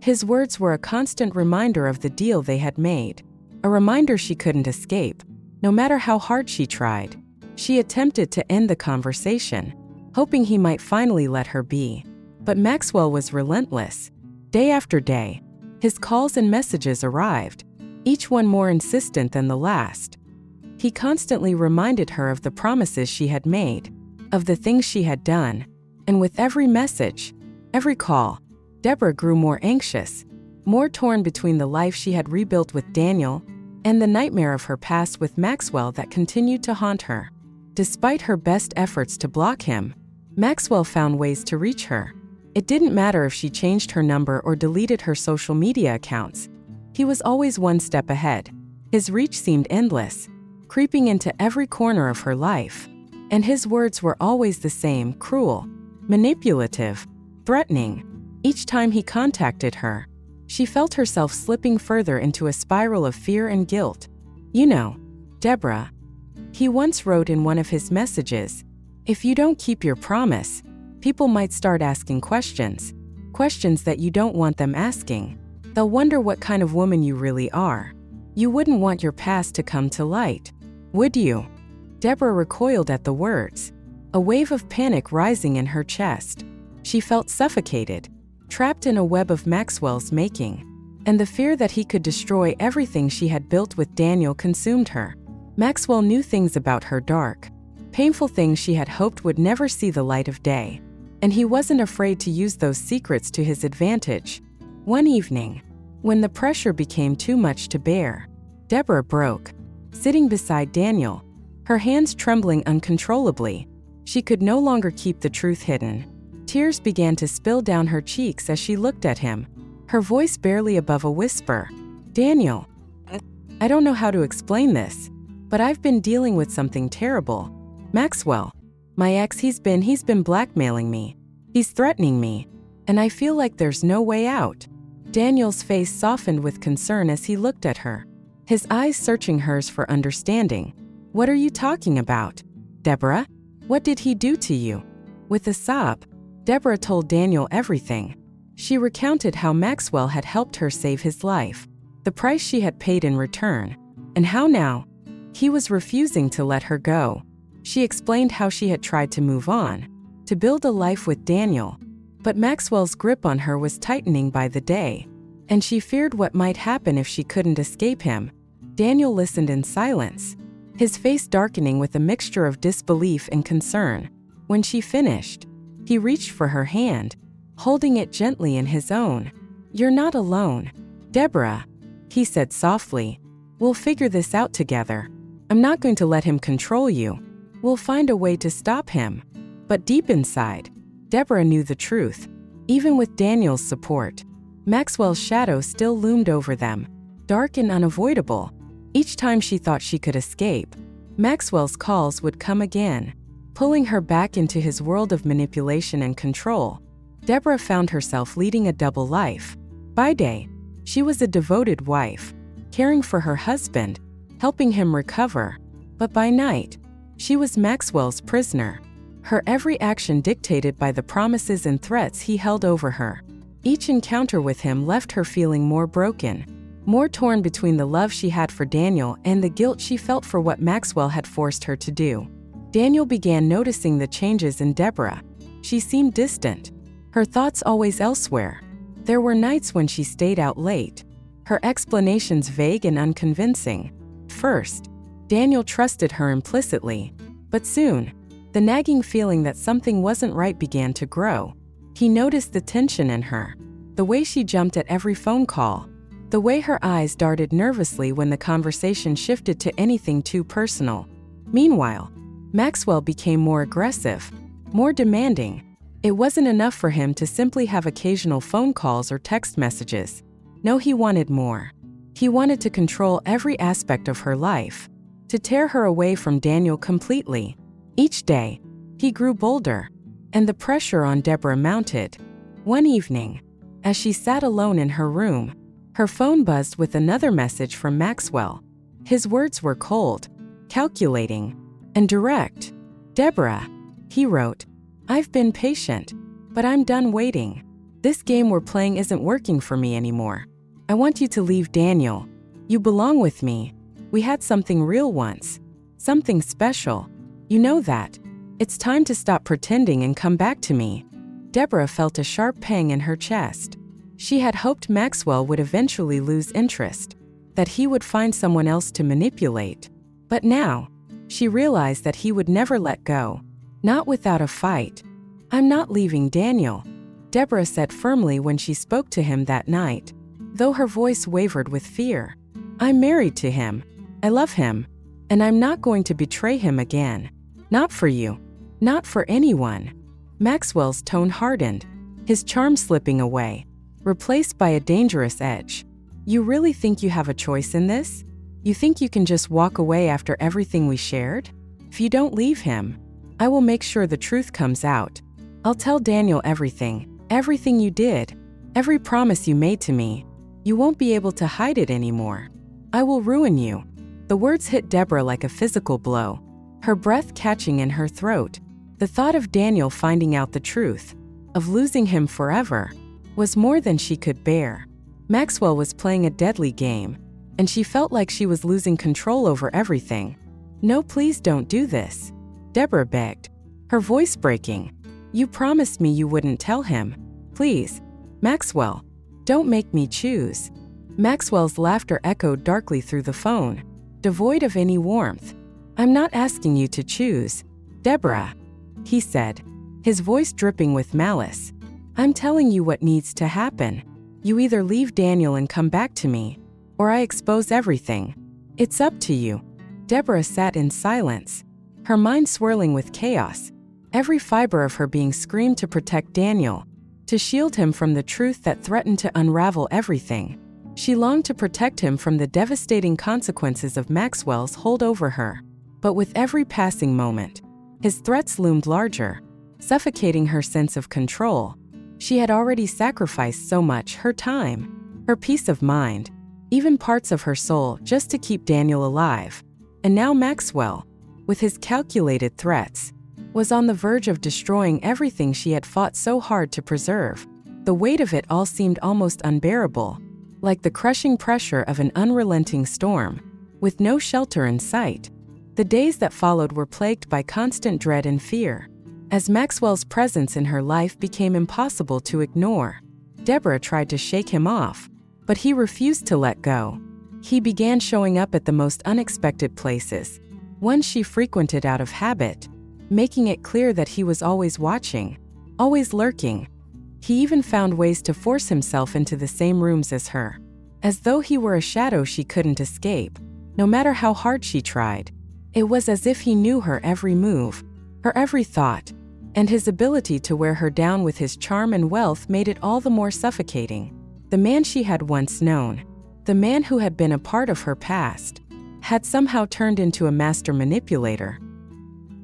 His words were a constant reminder of the deal they had made, a reminder she couldn't escape, no matter how hard she tried. She attempted to end the conversation, hoping he might finally let her be. But Maxwell was relentless. Day after day, his calls and messages arrived, each one more insistent than the last. He constantly reminded her of the promises she had made, of the things she had done, and with every message, every call, Deborah grew more anxious, more torn between the life she had rebuilt with Daniel and the nightmare of her past with Maxwell that continued to haunt her. Despite her best efforts to block him, Maxwell found ways to reach her. It didn't matter if she changed her number or deleted her social media accounts. He was always one step ahead. His reach seemed endless, creeping into every corner of her life. And his words were always the same: cruel, manipulative, threatening. Each time he contacted her, she felt herself slipping further into a spiral of fear and guilt. "You know, Deborah," he once wrote in one of his messages, "if you don't keep your promise, people might start asking questions that you don't want them asking. They'll wonder what kind of woman you really are. You wouldn't want your past to come to light, would you?" Deborah recoiled at the words, a wave of panic rising in her chest. She felt suffocated, trapped in a web of Maxwell's making, and the fear that he could destroy everything she had built with Daniel consumed her. Maxwell knew things about her, dark, painful things she had hoped would never see the light of day, and he wasn't afraid to use those secrets to his advantage. One evening, when the pressure became too much to bear, Deborah broke, sitting beside Daniel, her hands trembling uncontrollably. She could no longer keep the truth hidden. Tears began to spill down her cheeks as she looked at him, her voice barely above a whisper. "Daniel, I don't know how to explain this, but I've been dealing with something terrible. Maxwell, my ex, he's been blackmailing me. He's threatening me, and I feel like there's no way out." Daniel's face softened with concern as he looked at her, his eyes searching hers for understanding. "What are you talking about, Deborah? What did he do to you?" With a sob, Deborah told Daniel everything. She recounted how Maxwell had helped her save his life, the price she had paid in return, and how now he was refusing to let her go. She explained how she had tried to move on, to build a life with Daniel, but Maxwell's grip on her was tightening by the day, and she feared what might happen if she couldn't escape him. Daniel listened in silence, his face darkening with a mixture of disbelief and concern. When she finished, he reached for her hand, holding it gently in his own. "You're not alone, Deborah," he said softly. "We'll figure this out together. I'm not going to let him control you. We'll find a way to stop him." But deep inside, Deborah knew the truth. Even with Daniel's support, Maxwell's shadow still loomed over them, dark and unavoidable. Each time she thought she could escape, Maxwell's calls would come again, pulling her back into his world of manipulation and control. Deborah found herself leading a double life. By day, she was a devoted wife, caring for her husband, helping him recover. But by night, she was Maxwell's prisoner, her every action dictated by the promises and threats he held over her. Each encounter with him left her feeling more broken, more torn between the love she had for Daniel and the guilt she felt for what Maxwell had forced her to do. Daniel began noticing the changes in Deborah. She seemed distant, her thoughts always elsewhere. There were nights when she stayed out late, her explanations vague and unconvincing. First, Daniel trusted her implicitly, but soon, the nagging feeling that something wasn't right began to grow. He noticed the tension in her, the way she jumped at every phone call, the way her eyes darted nervously when the conversation shifted to anything too personal. Meanwhile, Maxwell became more aggressive, more demanding. It wasn't enough for him to simply have occasional phone calls or text messages. No, he wanted more. He wanted to control every aspect of her life, to tear her away from Daniel completely. Each day, he grew bolder, and the pressure on Deborah mounted. One evening, as she sat alone in her room, her phone buzzed with another message from Maxwell. His words were cold, calculating, and direct. "Deborah," he wrote, "I've been patient, but I'm done waiting. This game we're playing isn't working for me anymore. I want you to leave Daniel. You belong with me. We had something real once, something special. You know that. It's time to stop pretending and come back to me." Deborah felt a sharp pang in her chest. She had hoped Maxwell would eventually lose interest, that he would find someone else to manipulate. But now, she realized that he would never let go, not without a fight. "I'm not leaving Daniel," Deborah said firmly when she spoke to him that night, though her voice wavered with fear. "I'm married to him. I love him. And I'm not going to betray him again. Not for you. Not for anyone." Maxwell's tone hardened, his charm slipping away, replaced by a dangerous edge. "You really think you have a choice in this? You think you can just walk away after everything we shared? If you don't leave him, I will make sure the truth comes out. I'll tell Daniel everything you did, every promise you made to me. You won't be able to hide it anymore. I will ruin you." The words hit Deborah like a physical blow, her breath catching in her throat. The thought of Daniel finding out the truth, of losing him forever, was more than she could bear. Maxwell was playing a deadly game, and she felt like she was losing control over everything. "No, please don't do this," Deborah begged, her voice breaking. "You promised me you wouldn't tell him. Please, Maxwell, don't make me choose." Maxwell's laughter echoed darkly through the phone, devoid of any warmth. "I'm not asking you to choose, Deborah," he said, his voice dripping with malice. "I'm telling you what needs to happen. You either leave Daniel and come back to me, or I expose everything. It's up to you." Deborah sat in silence, her mind swirling with chaos. Every fiber of her being screamed to protect Daniel, to shield him from the truth that threatened to unravel everything. She longed to protect him from the devastating consequences of Maxwell's hold over her. But with every passing moment, his threats loomed larger, suffocating her sense of control. She had already sacrificed so much, her time, her peace of mind, even parts of her soul, just to keep Daniel alive. And now Maxwell, with his calculated threats, was on the verge of destroying everything she had fought so hard to preserve. The weight of it all seemed almost unbearable, like the crushing pressure of an unrelenting storm, with no shelter in sight. The days that followed were plagued by constant dread and fear, as Maxwell's presence in her life became impossible to ignore. Deborah tried to shake him off, but he refused to let go. He began showing up at the most unexpected places, ones she frequented out of habit, making it clear that he was always watching, always lurking. He even found ways to force himself into the same rooms as her, as though he were a shadow she couldn't escape, no matter how hard she tried. It was as if he knew her every move, her every thought, and his ability to wear her down with his charm and wealth made it all the more suffocating. The man she had once known, the man who had been a part of her past, had somehow turned into a master manipulator.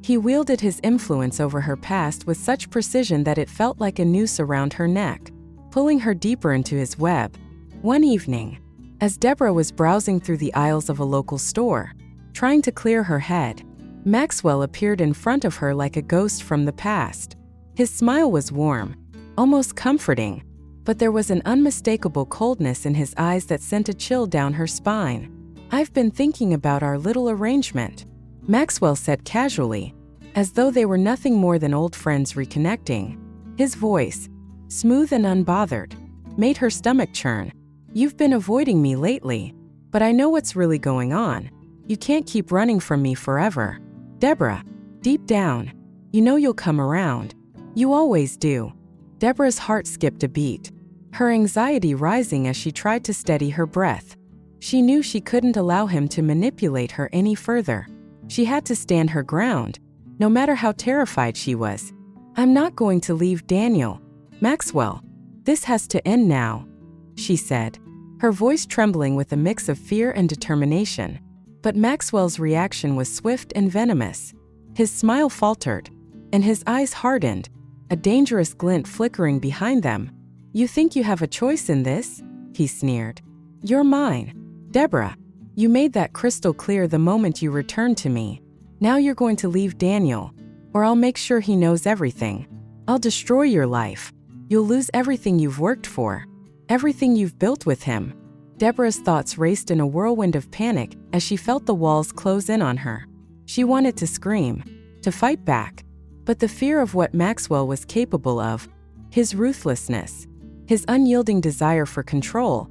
He wielded his influence over her past with such precision that it felt like a noose around her neck, pulling her deeper into his web. One evening, as Deborah was browsing through the aisles of a local store, trying to clear her head, Maxwell appeared in front of her like a ghost from the past. His smile was warm, almost comforting, but there was an unmistakable coldness in his eyes that sent a chill down her spine. "I've been thinking about our little arrangement," Maxwell said casually, as though they were nothing more than old friends reconnecting. His voice, smooth and unbothered, made her stomach churn. "You've been avoiding me lately, but I know what's really going on. You can't keep running from me forever. Deborah, deep down, you know you'll come around. You always do." Deborah's heart skipped a beat, her anxiety rising as she tried to steady her breath. She knew she couldn't allow him to manipulate her any further. She had to stand her ground, no matter how terrified she was. I'm not going to leave Daniel. Maxwell, this has to end now, she said, her voice trembling with a mix of fear and determination. But Maxwell's reaction was swift and venomous. His smile faltered, and his eyes hardened, a dangerous glint flickering behind them. You think you have a choice in this? He sneered. You're mine. Deborah, you made that crystal clear the moment you returned to me. Now you're going to leave Daniel, or I'll make sure he knows everything. I'll destroy your life. You'll lose everything you've worked for, everything you've built with him. Deborah's thoughts raced in a whirlwind of panic as she felt the walls close in on her. She wanted to scream, to fight back, but the fear of what Maxwell was capable of, his ruthlessness, his unyielding desire for control,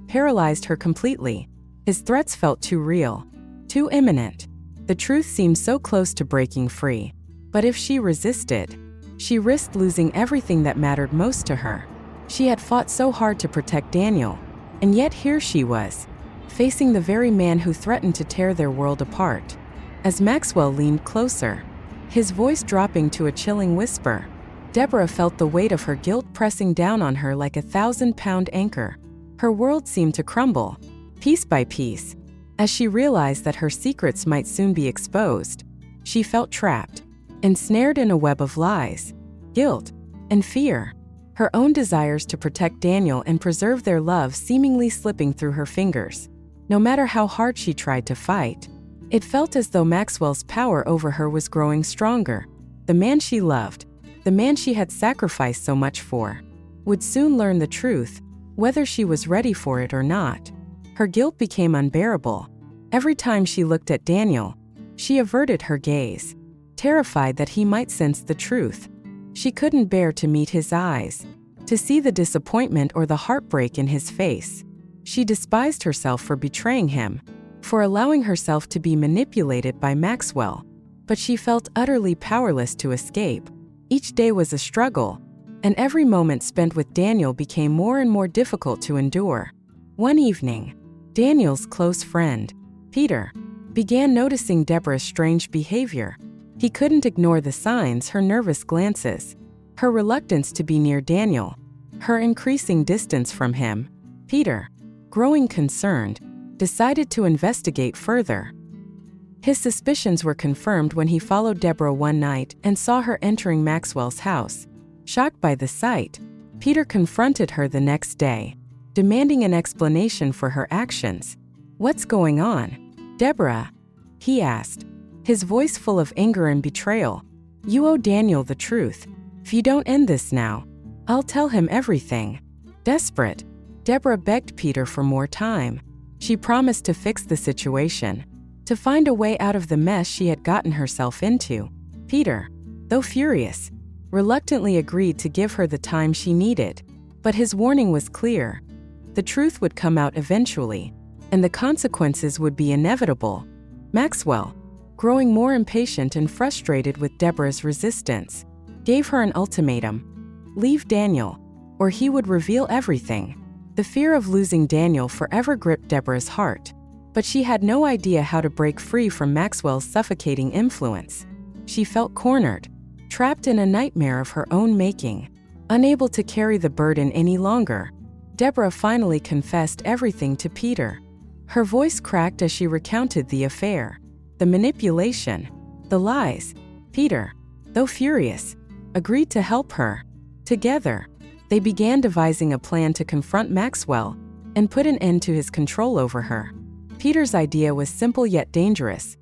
paralyzed her completely. His threats felt too real, too imminent. The truth seemed so close to breaking free. But if she resisted, she risked losing everything that mattered most to her. She had fought so hard to protect Daniel, and yet here she was, facing the very man who threatened to tear their world apart. As Maxwell leaned closer, his voice dropping to a chilling whisper, Deborah felt the weight of her guilt pressing down on her like a 1,000-pound anchor. Her world seemed to crumble, piece by piece. As she realized that her secrets might soon be exposed, she felt trapped, ensnared in a web of lies, guilt, and fear. Her own desires to protect Daniel and preserve their love seemingly slipping through her fingers. No matter how hard she tried to fight, it felt as though Maxwell's power over her was growing stronger. The man she loved, the man she had sacrificed so much for, would soon learn the truth, whether she was ready for it or not. Her guilt became unbearable. Every time she looked at Daniel, she averted her gaze, terrified that he might sense the truth. She couldn't bear to meet his eyes, to see the disappointment or the heartbreak in his face. She despised herself for betraying him, for allowing herself to be manipulated by Maxwell. But she felt utterly powerless to escape. Each day was a struggle, and every moment spent with Daniel became more and more difficult to endure. One evening, Daniel's close friend, Peter, began noticing Deborah's strange behavior. He couldn't ignore the signs, her nervous glances, her reluctance to be near Daniel, her increasing distance from him. Peter, growing concerned, decided to investigate further. His suspicions were confirmed when he followed Deborah one night and saw her entering Maxwell's house. Shocked by the sight, Peter confronted her the next day, demanding an explanation for her actions. What's going on, Deborah? He asked, his voice full of anger and betrayal. You owe Daniel the truth. If you don't end this now, I'll tell him everything. Desperate, Deborah begged Peter for more time. She promised to fix the situation, to find a way out of the mess she had gotten herself into. Peter, though furious, reluctantly agreed to give her the time she needed. But his warning was clear. The truth would come out eventually, and the consequences would be inevitable. Maxwell, growing more impatient and frustrated with Deborah's resistance, gave her an ultimatum. Leave Daniel, or he would reveal everything. The fear of losing Daniel forever gripped Deborah's heart, but she had no idea how to break free from Maxwell's suffocating influence. She felt cornered, trapped in a nightmare of her own making, unable to carry the burden any longer. Deborah finally confessed everything to Peter. Her voice cracked as she recounted the affair, the manipulation, the lies. Peter, though furious, agreed to help her. Together, they began devising a plan to confront Maxwell and put an end to his control over her. Peter's idea was simple yet dangerous.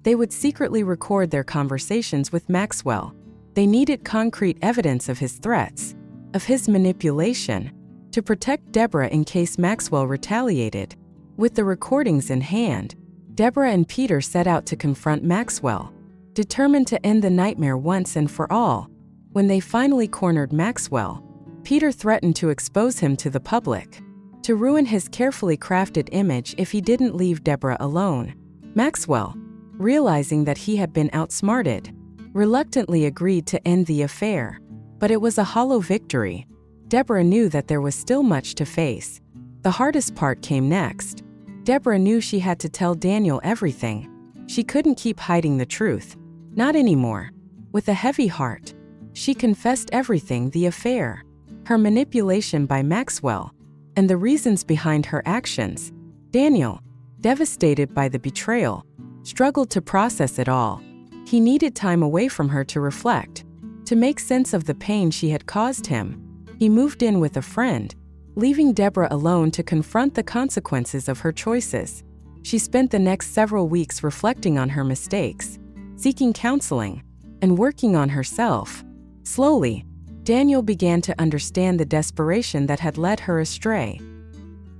They would secretly record their conversations with Maxwell. They needed concrete evidence of his threats, of his manipulation, to protect Deborah in case Maxwell retaliated. With the recordings in hand, Deborah and Peter set out to confront Maxwell, determined to end the nightmare once and for all. When they finally cornered Maxwell, Peter threatened to expose him to the public, to ruin his carefully crafted image if he didn't leave Deborah alone. Maxwell, realizing that he had been outsmarted, reluctantly agreed to end the affair. But it was a hollow victory. Deborah knew that there was still much to face. The hardest part came next. Deborah knew she had to tell Daniel everything. She couldn't keep hiding the truth. Not anymore. With a heavy heart, She confessed everything: the affair, her manipulation by Maxwell, and the reasons behind her actions. Daniel, devastated by the betrayal, struggled to process it all. He needed time away from her to reflect, to make sense of the pain she had caused him. He moved in with a friend, leaving Deborah alone to confront the consequences of her choices. She spent the next several weeks reflecting on her mistakes, seeking counseling, and working on herself. Slowly, Daniel began to understand the desperation that had led her astray.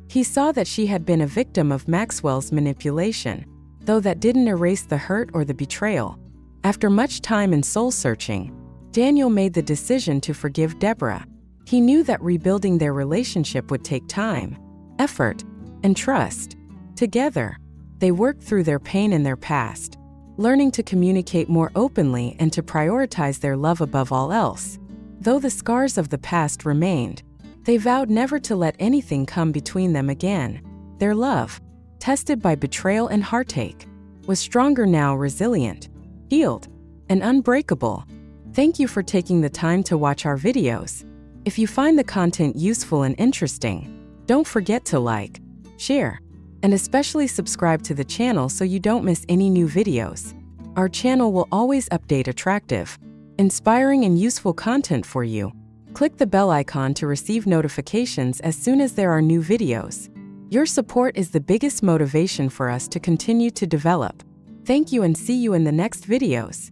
He saw that she had been a victim of Maxwell's manipulation, though that didn't erase the hurt or the betrayal. After much time and soul-searching, Daniel made the decision to forgive Deborah. He knew that rebuilding their relationship would take time, effort, and trust. Together, they worked through their pain and their past, learning to communicate more openly and to prioritize their love above all else. Though the scars of the past remained, they vowed never to let anything come between them again. Their love, tested by betrayal and heartache, was stronger now, resilient, healed, and unbreakable. Thank you for taking the time to watch our videos. If you find the content useful and interesting, don't forget to like, share, and especially subscribe to the channel so you don't miss any new videos. Our channel will always update attractive, inspiring, and useful content for you. Click the bell icon to receive notifications as soon as there are new videos. Your support is the biggest motivation for us to continue to develop. Thank you and see you in the next videos.